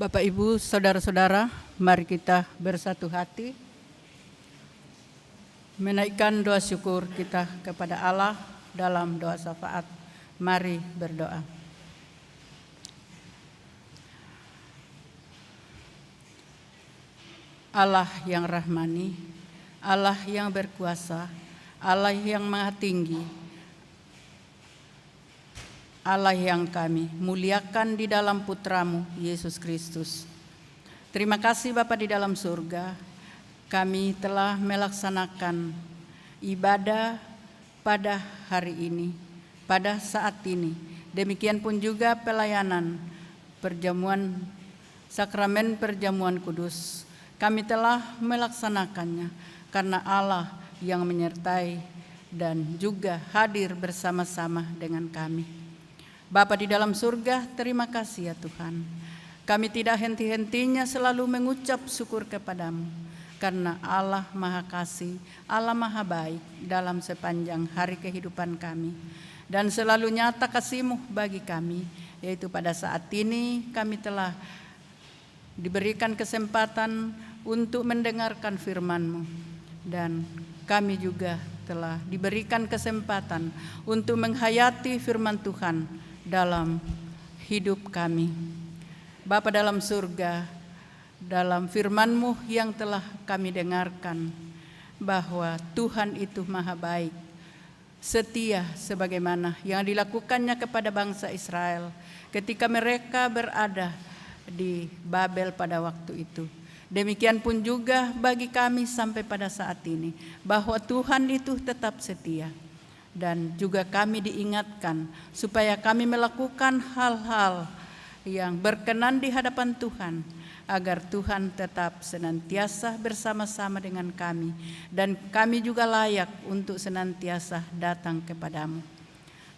[SPEAKER 2] Bapak, Ibu, saudara-saudara, mari kita bersatu hati menaikkan doa syukur kita kepada Allah dalam doa syafaat. Mari berdoa. Allah yang rahmani, Allah yang berkuasa, Allah yang maha tinggi, Allah yang kami muliakan di dalam Putra-Mu, Yesus Kristus. Terima kasih Bapa di dalam surga, kami telah melaksanakan ibadah pada hari ini, pada saat ini. Demikian pun juga pelayanan perjamuan, sakramen perjamuan kudus. Kami telah melaksanakannya karena Allah yang menyertai dan juga hadir bersama-sama dengan kami. Bapa di dalam surga, terima kasih ya Tuhan. Kami tidak henti-hentinya selalu mengucap syukur kepadamu, karena Allah maha kasih, Allah maha baik dalam sepanjang hari kehidupan kami. Dan selalu nyata kasih-Mu bagi kami, yaitu pada saat ini kami telah diberikan kesempatan untuk mendengarkan firman-Mu. Dan kami juga telah diberikan kesempatan untuk menghayati firman Tuhan dalam hidup kami. Bapa dalam surga, dalam firman-Mu yang telah kami dengarkan, bahwa Tuhan itu maha baik, setia sebagaimana yang dilakukannya kepada bangsa Israel ketika mereka berada di Babel pada waktu itu. Demikian pun juga bagi kami sampai pada saat ini, bahwa Tuhan itu tetap setia. Dan juga kami diingatkan supaya kami melakukan hal-hal yang berkenan di hadapan Tuhan, agar Tuhan tetap senantiasa bersama-sama dengan kami, dan kami juga layak untuk senantiasa datang kepadamu.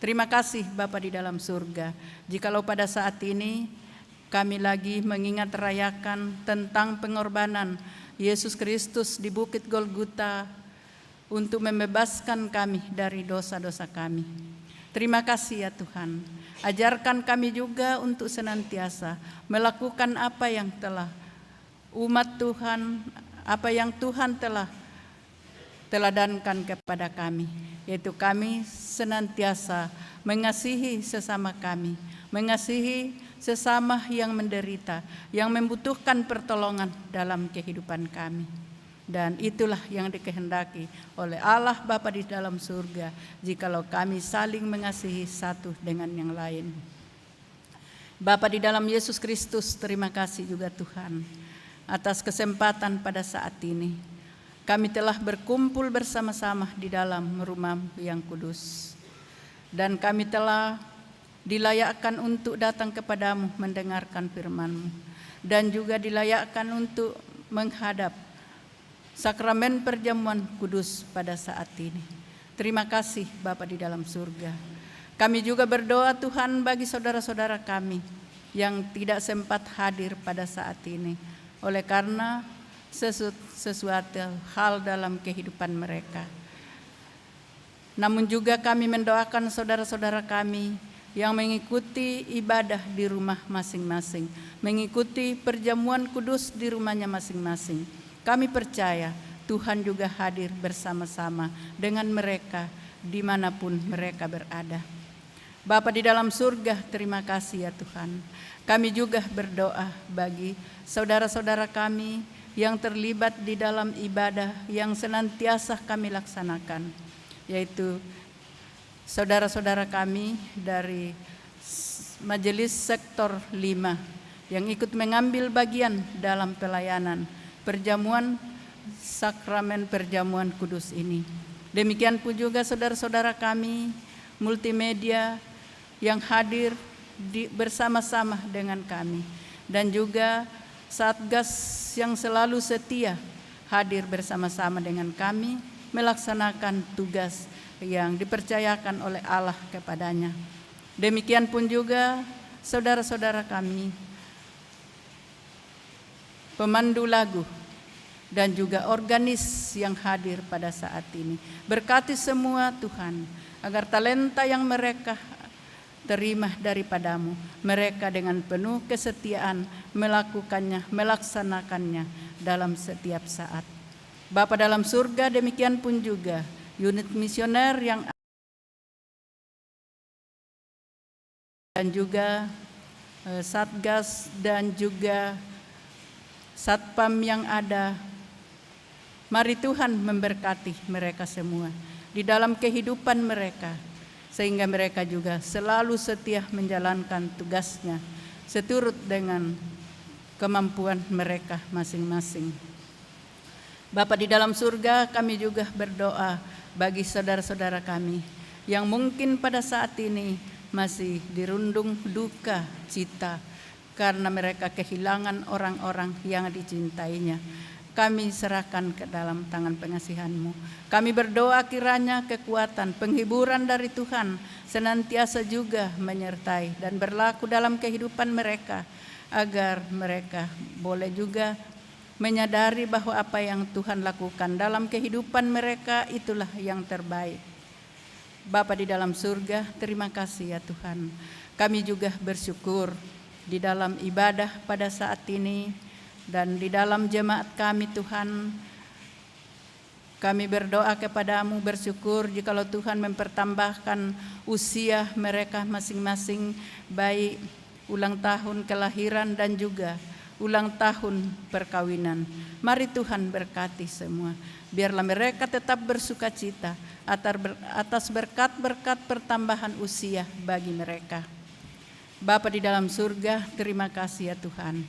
[SPEAKER 2] Terima kasih Bapa di dalam surga, jikalau pada saat ini kami lagi mengingat rayakan tentang pengorbanan Yesus Kristus di Bukit Golgota untuk membebaskan kami dari dosa-dosa kami. Terima kasih ya Tuhan. Ajarkan kami juga untuk senantiasa melakukan apa yang telah umat Tuhan, apa yang Tuhan telah teladankan kepada kami, yaitu kami senantiasa mengasihi sesama kami, mengasihi sesama yang menderita, yang membutuhkan pertolongan dalam kehidupan kami. Dan itulah yang dikehendaki oleh Allah Bapa di dalam surga, jikalau kami saling mengasihi satu dengan yang lain. Bapa di dalam Yesus Kristus, terima kasih juga Tuhan atas kesempatan pada saat ini. Kami telah berkumpul bersama-sama di dalam rumah-Mu yang kudus. Dan kami telah dilayakkan untuk datang kepadamu mendengarkan firman-Mu. Dan juga dilayakkan untuk menghadap sakramen perjamuan kudus pada saat ini. Terima kasih Bapa di dalam surga. Kami juga berdoa Tuhan bagi saudara-saudara kami yang tidak sempat hadir pada saat ini, oleh karena sesuatu hal dalam kehidupan mereka. Namun juga kami mendoakan saudara-saudara kami yang mengikuti ibadah di rumah masing-masing, mengikuti perjamuan kudus di rumahnya masing-masing. Kami percaya Tuhan juga hadir bersama-sama dengan mereka dimanapun mereka berada. Bapa di dalam surga, terima kasih ya Tuhan. Kami juga berdoa bagi saudara-saudara kami yang terlibat di dalam ibadah yang senantiasa kami laksanakan, yaitu saudara-saudara kami dari Majelis Sektor 5 yang ikut mengambil bagian dalam pelayanan perjamuan sakramen perjamuan kudus ini. Demikian pun juga saudara-saudara kami multimedia yang hadir bersama-sama dengan kami, dan juga Satgas yang selalu setia hadir bersama-sama dengan kami melaksanakan tugas yang dipercayakan oleh Allah kepadanya. Demikian pun juga saudara-saudara kami pemandu lagu dan juga organis yang hadir pada saat ini. Berkati semua Tuhan, agar talenta yang mereka terima daripadamu. Mereka dengan penuh kesetiaan melakukannya, melaksanakannya dalam setiap saat. Bapa dalam surga, demikian pun juga unit misioner yang dan juga Satgas dan juga Satpam yang ada. Mari Tuhan memberkati mereka semua di dalam kehidupan mereka, sehingga mereka juga selalu setia menjalankan tugasnya seturut dengan kemampuan mereka masing-masing. Bapa di dalam surga, kami juga berdoa bagi saudara-saudara kami yang mungkin pada saat ini masih dirundung duka cita karena mereka kehilangan orang-orang yang dicintainya. Kami serahkan ke dalam tangan pengasihan-Mu. Kami berdoa kiranya kekuatan, penghiburan dari Tuhan senantiasa juga menyertai dan berlaku dalam kehidupan mereka, agar mereka boleh juga menyadari bahwa apa yang Tuhan lakukan dalam kehidupan mereka itulah yang terbaik. Bapa di dalam surga, terima kasih ya Tuhan. Kami juga bersyukur di dalam ibadah pada saat ini dan di dalam jemaat kami Tuhan. Kami berdoa kepadamu, bersyukur jikalau Tuhan mempertambahkan usia mereka masing-masing, baik ulang tahun kelahiran dan juga ulang tahun perkawinan. Mari Tuhan berkati semua. Biarlah mereka tetap bersuka cita atas berkat-berkat pertambahan usia bagi mereka. Bapa di dalam surga, terima kasih ya Tuhan.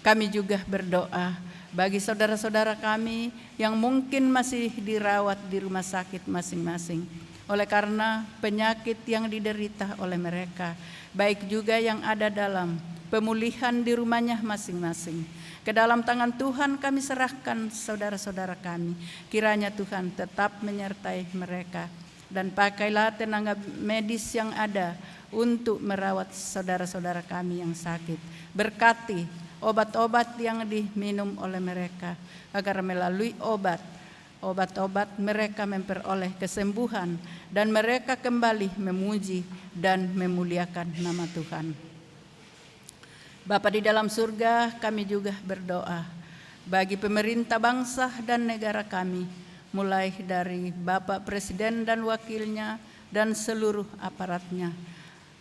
[SPEAKER 2] Kami juga berdoa bagi saudara-saudara kami yang mungkin masih dirawat di rumah sakit masing-masing oleh karena penyakit yang diderita oleh mereka, baik juga yang ada dalam pemulihan di rumahnya masing-masing. Ke dalam tangan Tuhan kami serahkan saudara-saudara kami. Kiranya Tuhan tetap menyertai mereka dan pakailah tenaga medis yang ada untuk merawat saudara-saudara kami yang sakit. Berkati obat-obat yang diminum oleh mereka, agar melalui obat-obat mereka memperoleh kesembuhan dan mereka kembali memuji dan memuliakan nama Tuhan. Bapa di dalam surga, kami juga berdoa bagi pemerintah bangsa dan negara kami, mulai dari Bapak Presiden dan wakilnya dan seluruh aparatnya.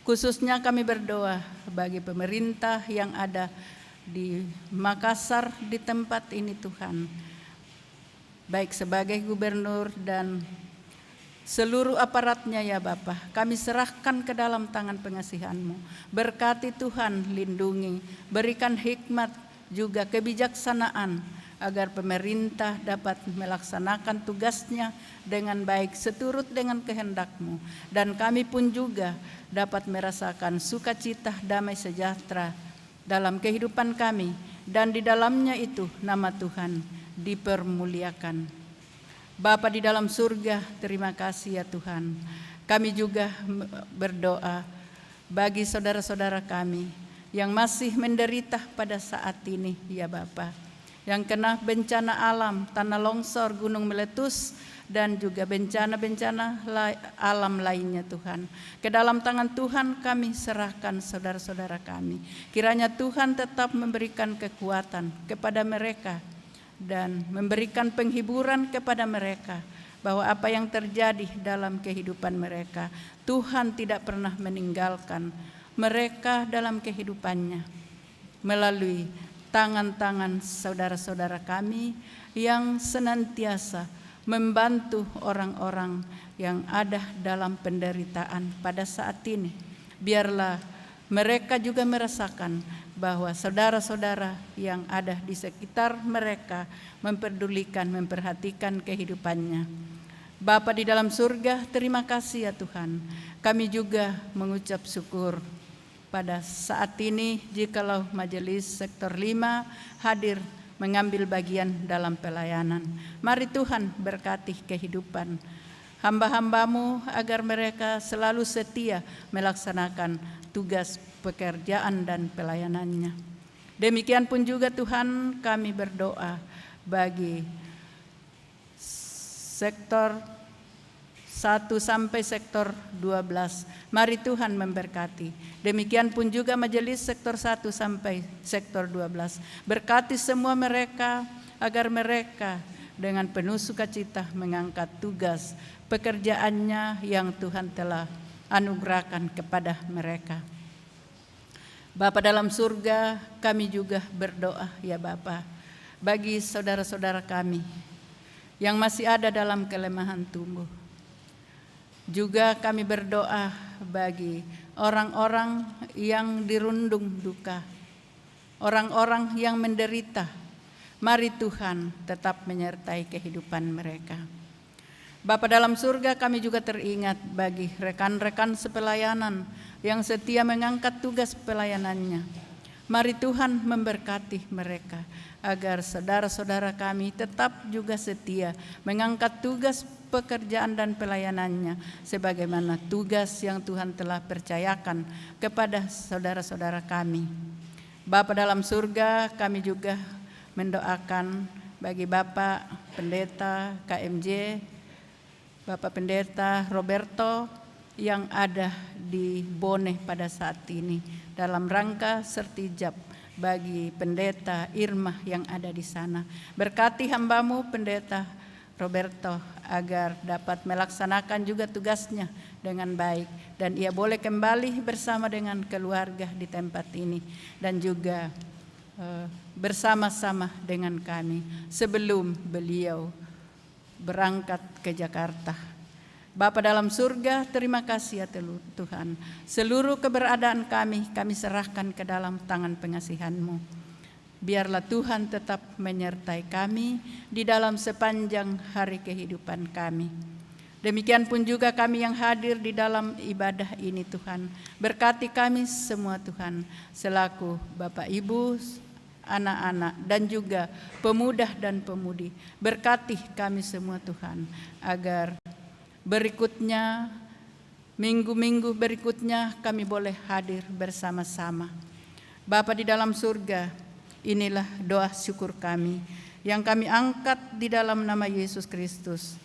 [SPEAKER 2] Khususnya kami berdoa bagi pemerintah yang ada di Makassar di tempat ini Tuhan, baik sebagai gubernur dan seluruh aparatnya ya Bapa, kami serahkan ke dalam tangan pengasihan-Mu. Berkati Tuhan, lindungi, berikan hikmat juga kebijaksanaan agar pemerintah dapat melaksanakan tugasnya dengan baik seturut dengan kehendak-Mu. Dan kami pun juga dapat merasakan sukacita damai sejahtera dalam kehidupan kami, dan di dalamnya itu nama Tuhan dipermuliakan. Bapa di dalam surga, terima kasih ya Tuhan. Kami juga berdoa bagi saudara-saudara kami yang masih menderita pada saat ini ya Bapa, yang kena bencana alam, tanah longsor, gunung meletus, dan juga bencana-bencana alam lainnya Tuhan. Ke dalam tangan Tuhan kami serahkan saudara-saudara kami. Kiranya Tuhan tetap memberikan kekuatan kepada mereka dan memberikan penghiburan kepada mereka, bahwa apa yang terjadi dalam kehidupan mereka, Tuhan tidak pernah meninggalkan mereka dalam kehidupannya, melalui tangan-tangan saudara-saudara kami yang senantiasa membantu orang-orang yang ada dalam penderitaan pada saat ini. Biarlah mereka juga merasakan bahwa saudara-saudara yang ada di sekitar mereka memperdulikan, memperhatikan kehidupannya. Bapa di dalam surga, terima kasih ya Tuhan. Kami juga mengucap syukur pada saat ini jikalau majelis sektor 5 hadir mengambil bagian dalam pelayanan. Mari Tuhan berkati kehidupan hamba-hamba-Mu agar mereka selalu setia melaksanakan tugas pekerjaan dan pelayanannya. Demikian pun juga Tuhan, kami berdoa bagi sektor 1 sampai sektor 12. Mari Tuhan memberkati. Demikian pun juga majelis sektor 1 sampai sektor 12. Berkati semua mereka agar mereka dengan penuh sukacita mengangkat tugas pekerjaannya yang Tuhan telah anugerahkan kepada mereka. Bapa dalam surga, kami juga berdoa ya Bapa, bagi saudara-saudara kami yang masih ada dalam kelemahan tubuh. Juga kami berdoa bagi orang-orang yang dirundung duka, orang-orang yang menderita. Mari Tuhan tetap menyertai kehidupan mereka. Bapa dalam surga, kami juga teringat bagi rekan-rekan sepelayanan yang setia mengangkat tugas pelayanannya. Mari Tuhan memberkati mereka agar saudara-saudara kami tetap juga setia mengangkat tugas pekerjaan dan pelayanannya sebagaimana tugas yang Tuhan telah percayakan kepada saudara-saudara kami. Bapa dalam surga, kami juga mendoakan bagi Bapak Pendeta KMJ, Bapak Pendeta Roberto yang ada di Bone pada saat ini dalam rangka sertijab bagi Pendeta Irma yang ada di sana. Berkati hambamu Pendeta Roberto agar dapat melaksanakan juga tugasnya dengan baik dan ia boleh kembali bersama dengan keluarga di tempat ini dan juga bersama-sama dengan kami sebelum beliau berangkat ke Jakarta. Bapa dalam surga, terima kasih ya Tuhan. Seluruh keberadaan kami serahkan ke dalam tangan pengasihan-Mu. Biarlah Tuhan tetap menyertai kami di dalam sepanjang hari kehidupan kami. Demikian pun juga kami yang hadir di dalam ibadah ini Tuhan. Berkati kami semua Tuhan, selaku Bapak Ibu, anak-anak dan juga pemuda dan pemudi. Berkati kami semua Tuhan, agar berikutnya, minggu-minggu berikutnya kami boleh hadir bersama-sama. Bapa di dalam surga, inilah doa syukur kami yang kami angkat di dalam nama Yesus Kristus.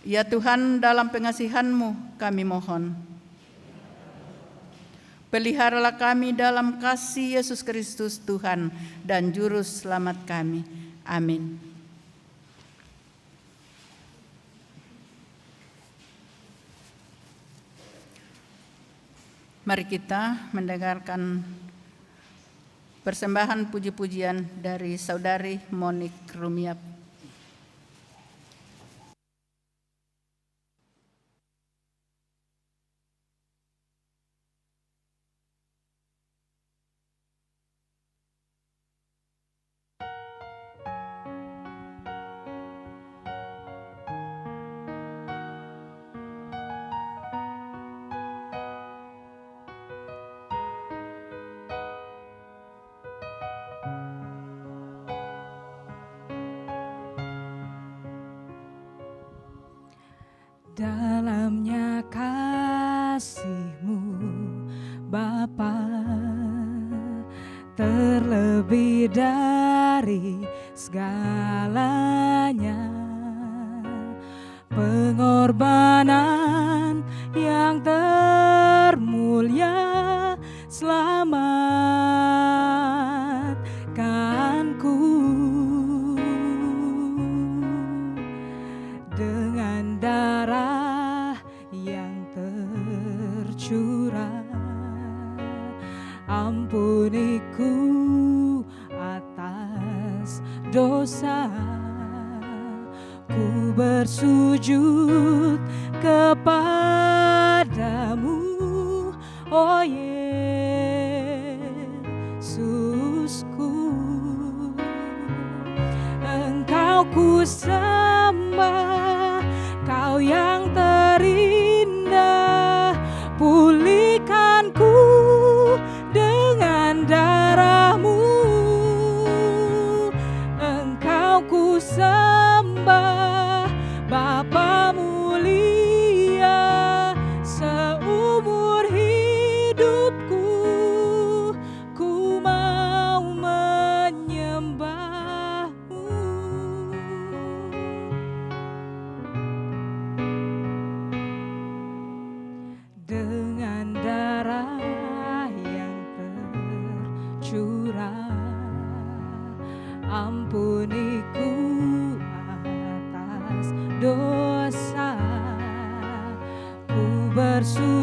[SPEAKER 2] Ya Tuhan, dalam pengasihan-Mu kami mohon, peliharalah kami dalam kasih Yesus Kristus Tuhan dan Juru Selamat kami. Amin. Mari kita mendengarkan persembahan puji-pujian dari Saudari Monik Rumiap.
[SPEAKER 4] Dalamnya kasih-Mu Bapa, terlebih dari segalanya, pengorbanan yang termulia selamatkanku. Dengan darah yang tercurah, ampuniku atas dosa. Ku bersujud kepadamu, oh Yesusku. Engkau ku sembah, Kau yang terindah. Pulihkanku dengan darah-Mu. Engkau ku sembah, Bapa mulia. Seumur hidupku ku mau menyembah-Mu.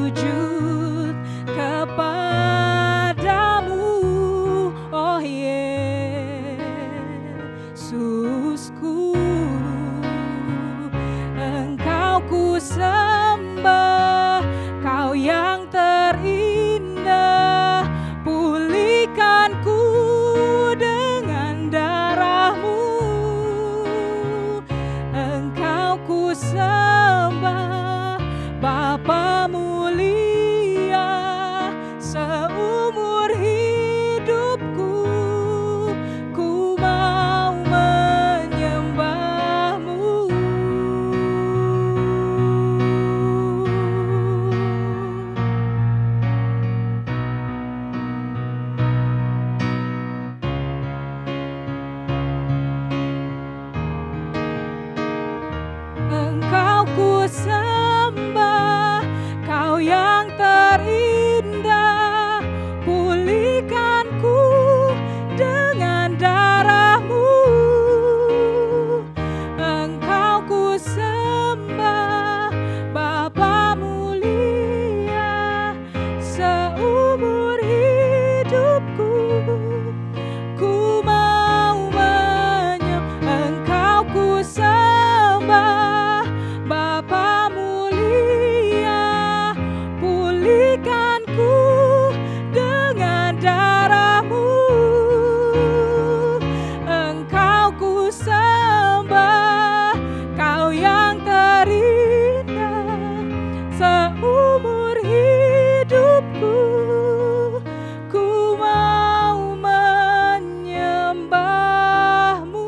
[SPEAKER 4] sujud kepadamu, oh Yesusku. Engkau ku sembah, Kau yang terindah, pulihkanku dengan darah-Mu. Engkau ku sembah, Bapa mulia, seumur hidupku ku mau menyembah-Mu. Engkau ku sembah, Kau yang terindah, pulihkanku dengan darah-Mu. Engkau ku sembah, Bapa mulia, seumur hidupku ku mau Engkau ku sembah, Bapa mulia, pulihkanku dengan darah-Mu. Engkau ku sembah, Kau yang terindah, seumur hidupku ku mau menyembah-Mu.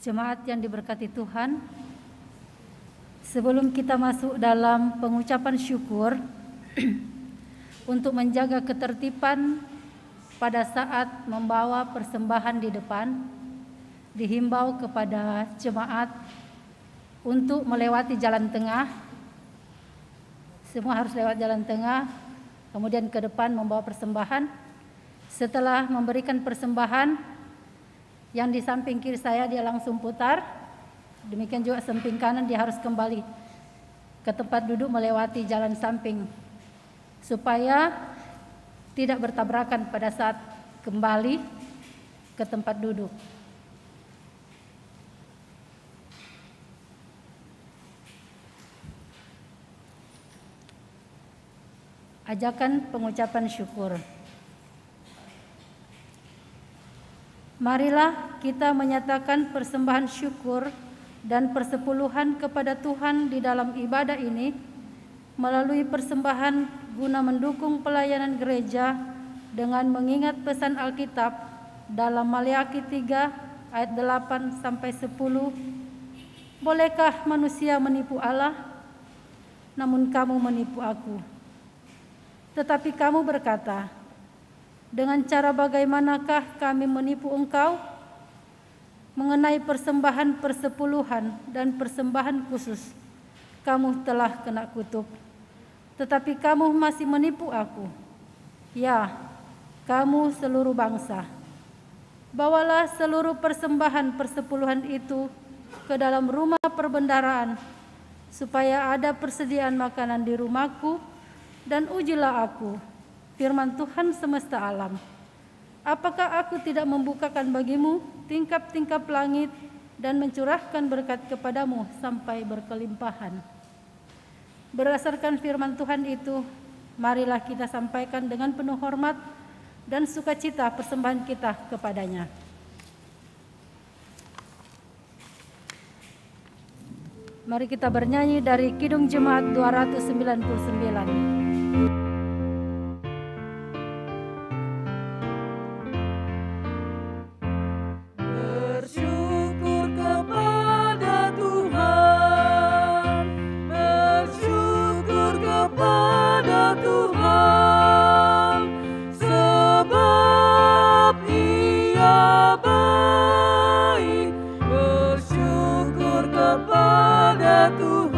[SPEAKER 5] Jemaat yang diberkati Tuhan, sebelum kita masuk dalam pengucapan syukur untuk menjaga ketertiban pada saat membawa persembahan di depan, dihimbau kepada jemaat untuk melewati jalan tengah. Semua harus lewat jalan tengah, kemudian ke depan membawa persembahan. Setelah memberikan persembahan, yang di samping kiri saya dia langsung putar, demikian juga samping kanan dia harus kembali ke tempat duduk melewati jalan samping, supaya tidak bertabrakan pada saat kembali ke tempat duduk. Ajakan pengucapan syukur. Marilah kita menyatakan persembahan syukur dan persepuluhan kepada Tuhan di dalam ibadah ini melalui persembahan guna mendukung pelayanan gereja dengan mengingat pesan Alkitab dalam Maleakhi 3 ayat 8 sampai 10. Bolehkah manusia menipu Allah? Namun kamu menipu aku. Tetapi kamu berkata, dengan cara bagaimanakah kami menipu engkau? Mengenai persembahan persepuluhan dan persembahan khusus, kamu telah kena kutuk. Tetapi kamu masih menipu aku. Ya, kamu seluruh bangsa. Bawalah seluruh persembahan persepuluhan itu ke dalam rumah perbendaharaan, supaya ada persediaan makanan di rumahku, dan ujilah aku, firman Tuhan semesta alam. Apakah aku tidak membukakan bagimu tingkap-tingkap langit dan mencurahkan berkat kepadamu sampai berkelimpahan? Berdasarkan firman Tuhan itu, marilah kita sampaikan dengan penuh hormat dan sukacita persembahan kita kepadanya. Mari kita bernyanyi dari Kidung Jemaat 299.
[SPEAKER 4] Bersyukur kepada Tuhan.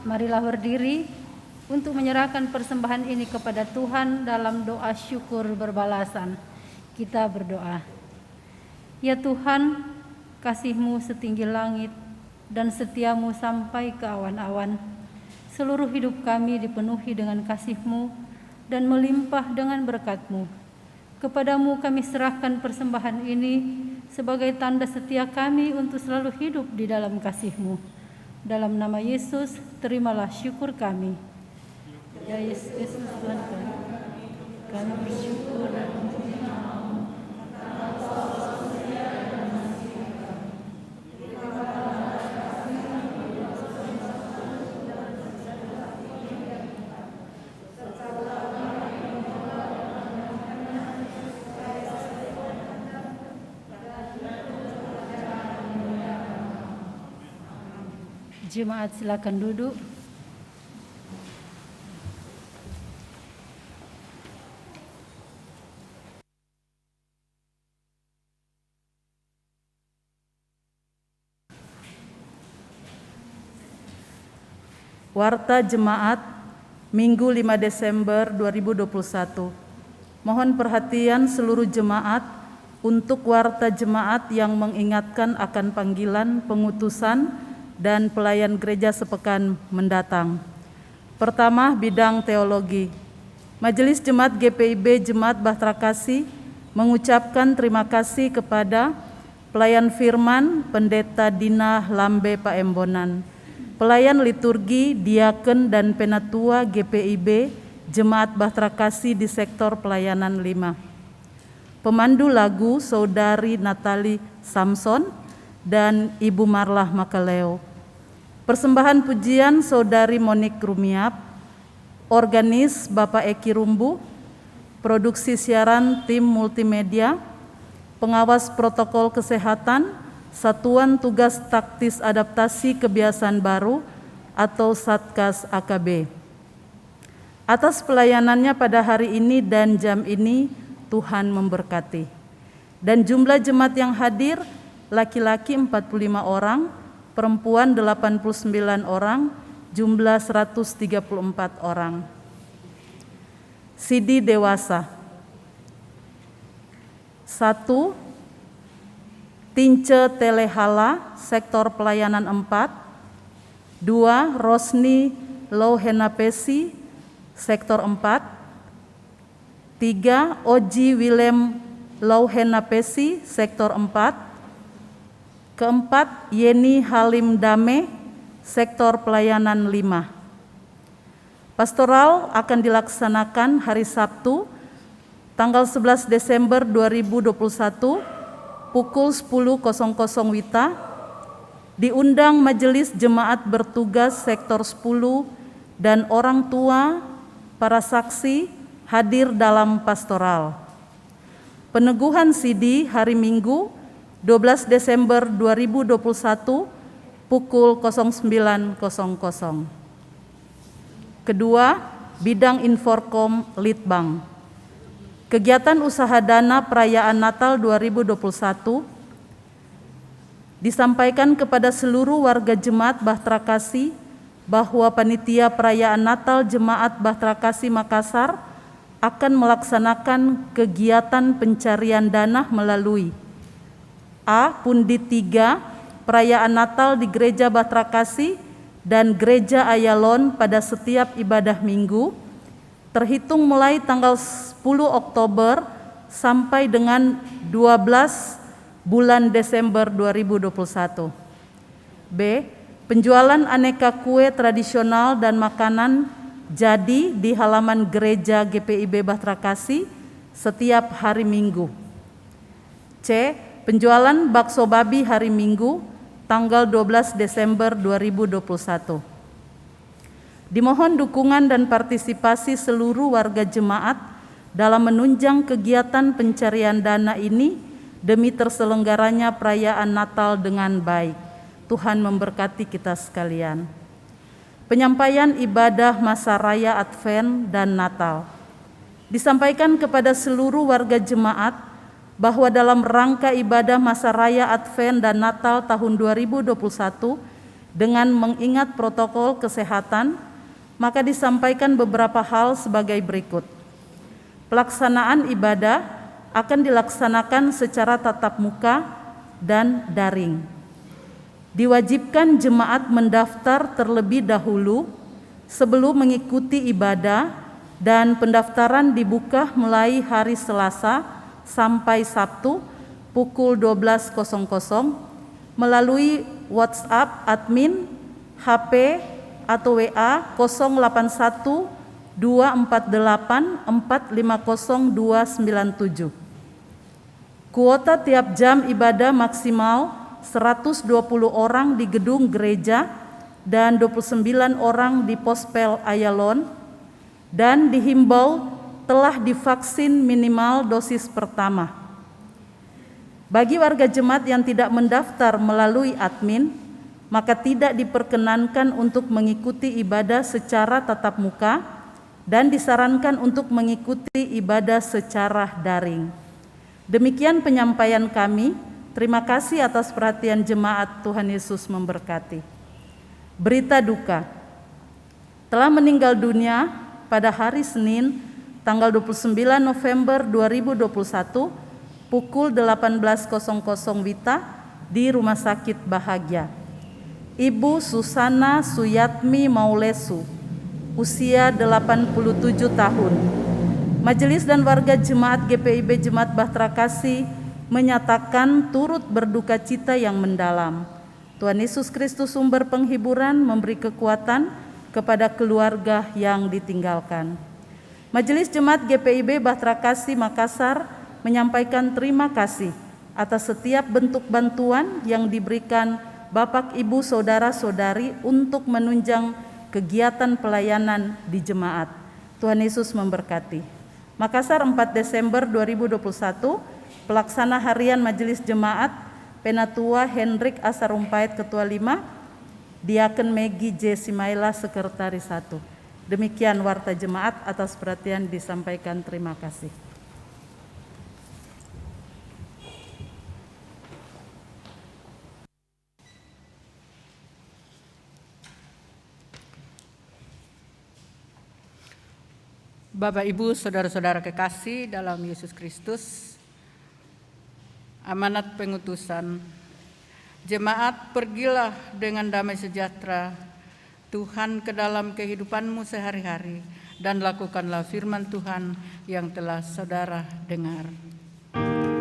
[SPEAKER 5] marilah berdiri untuk menyerahkan persembahan ini kepada Tuhan dalam doa syukur berbalasan. Kita berdoa. Ya Tuhan, kasih-Mu setinggi langit dan setia-Mu sampai ke awan-awan. Seluruh hidup kami dipenuhi dengan kasih-Mu dan melimpah dengan berkat-Mu. Kepadamu kami serahkan persembahan ini sebagai tanda setia kami untuk selalu hidup di dalam kasih-Mu. Dalam nama Yesus, terimalah syukur kami. Ya Yesus Tuhan kami bersyukur dan Jemaat silakan duduk.
[SPEAKER 2] Warta Jemaat Minggu 5 Desember 2021. Mohon perhatian seluruh jemaat untuk warta jemaat yang mengingatkan akan panggilan, pengutusan, dan pelayan gereja sepekan mendatang. Pertama, bidang teologi. Majelis Jemaat GPIB Jemaat Bahtera Kasih mengucapkan terima kasih kepada pelayan firman Pendeta Dina Lambe Paembonan, pelayan liturgi, diaken, dan penatua GPIB Jemaat Bahtera Kasih di sektor pelayanan 5. Pemandu lagu Saudari Natali Samson dan Ibu Marlah Makaleo. Persembahan pujian Saudari Monik Rumiap, organis Bapak Eki Rumbu, produksi siaran tim multimedia, pengawas protokol kesehatan, Satuan Tugas Taktis Adaptasi Kebiasaan Baru atau Satgas AKB. Atas pelayanannya pada hari ini dan jam ini, Tuhan memberkati. Dan jumlah jemaat yang hadir, laki-laki 45 orang, perempuan 89 orang, jumlah 134 orang. CD dewasa. 1. Tince Telehala, sektor pelayanan 4. 2. Rosni Louhenapesi, sektor 4. 3. Oji Willem Louhenapesi, sektor 4. Keempat, Yeni Halim Dame, sektor pelayanan 5. Pastoral akan dilaksanakan hari Sabtu, tanggal 11 Desember 2021, pukul 10.00 WITA, diundang Majelis Jemaat bertugas sektor 10 dan orang tua, para saksi hadir dalam pastoral. Peneguhan CD hari Minggu, 12 Desember 2021, pukul 09.00. Kedua, bidang Inforkom Litbang. Kegiatan usaha dana perayaan Natal 2021 disampaikan kepada seluruh warga Jemaat Bahtera Kasih bahwa panitia perayaan Natal Jemaat Bahtera Kasih Makassar akan melaksanakan kegiatan pencarian dana melalui A. Pundit 3, perayaan Natal di Gereja Bahtera Kasih dan Gereja Ayalon pada setiap ibadah minggu, terhitung mulai tanggal 10 Oktober sampai dengan 12 bulan Desember 2021. B. Penjualan aneka kue tradisional dan makanan jadi di halaman Gereja GPIB Bahtera Kasih setiap hari Minggu. C. Penjualan bakso babi hari Minggu, tanggal 12 Desember 2021. Dimohon dukungan dan partisipasi seluruh warga jemaat dalam menunjang kegiatan pencarian dana ini demi terselenggaranya perayaan Natal dengan baik. Tuhan memberkati kita sekalian. Penyampaian ibadah masa raya Advent dan Natal. Disampaikan kepada seluruh warga jemaat bahwa dalam rangka ibadah masa raya Advent dan Natal tahun 2021
[SPEAKER 6] dengan mengingat protokol kesehatan, maka disampaikan beberapa hal sebagai berikut. Pelaksanaan ibadah akan dilaksanakan secara tatap muka dan daring. Diwajibkan jemaat mendaftar terlebih dahulu sebelum mengikuti ibadah, dan pendaftaran dibuka mulai hari Selasa sampai Sabtu pukul 12.00 melalui WhatsApp admin, HP atau WA 081 248 450297. Kuota tiap jam ibadah maksimal 120 orang di gedung gereja dan 29 orang di Pospel Ayalon, dan dihimbau telah divaksin minimal dosis pertama. Bagi warga jemaat yang tidak mendaftar melalui admin, maka tidak diperkenankan untuk mengikuti ibadah secara tatap muka dan disarankan untuk mengikuti ibadah secara daring. Demikian penyampaian kami. Terima kasih atas perhatian jemaat. Tuhan Yesus memberkati. Berita duka. Telah meninggal dunia pada hari Senin tanggal 29 November 2021 pukul 18.00 WITA di Rumah Sakit Bahagia. Ibu Susana Suyatmi Maulesu, usia 87 tahun. Majelis dan warga jemaat GPIB Jemaat Bahtera Kasih menyatakan turut berduka cita yang mendalam. Tuhan Yesus Kristus sumber penghiburan memberi kekuatan kepada keluarga yang ditinggalkan. Majelis Jemaat GPIB Bahtera Kasih Makassar menyampaikan terima kasih atas setiap bentuk bantuan yang diberikan Bapak, Ibu, Saudara-saudari untuk menunjang kegiatan pelayanan di jemaat. Tuhan Yesus memberkati. Makassar 4 Desember 2021, Pelaksana Harian Majelis Jemaat, Penatua Hendrik Asarumpait Ketua 5, Diaken Megi J. Simaila Sekretaris 1. Demikian warta jemaat, atas perhatian disampaikan terima kasih.
[SPEAKER 2] Bapak, Ibu, saudara-saudara kekasih dalam Yesus Kristus, amanat pengutusan, jemaat pergilah dengan damai sejahtera Tuhan ke dalam kehidupanmu sehari-hari, dan lakukanlah firman Tuhan yang telah saudara dengar.
[SPEAKER 4] Yerusalem.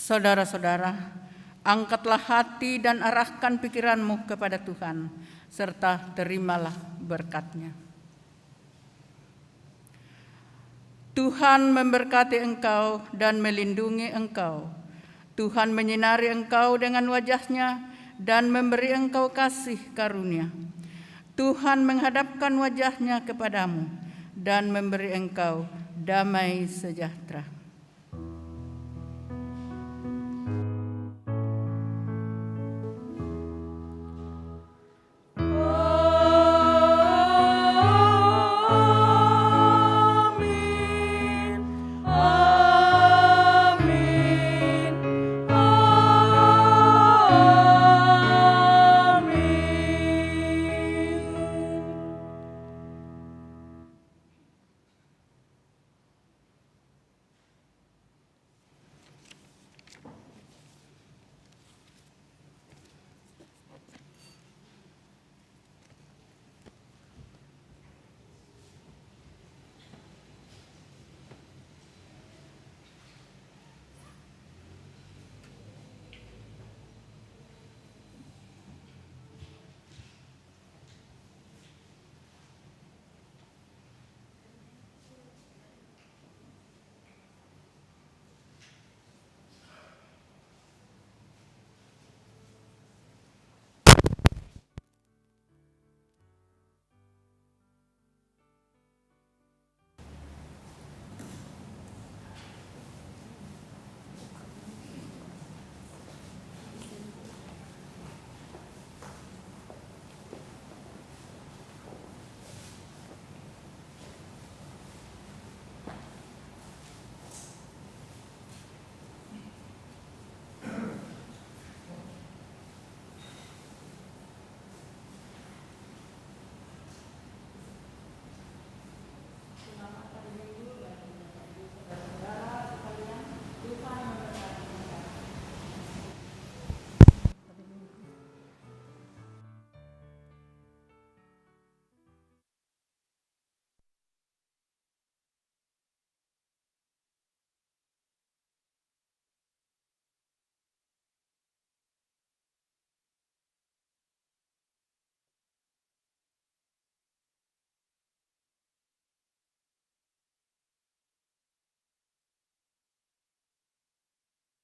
[SPEAKER 2] Saudara-saudara, angkatlah hati dan arahkan pikiranmu kepada Tuhan, serta terimalah berkat-Nya. Tuhan memberkati engkau dan melindungi engkau. Tuhan menyinari engkau dengan wajah-Nya dan memberi engkau kasih karunia. Tuhan menghadapkan wajah-Nya kepadamu dan memberi engkau damai sejahtera.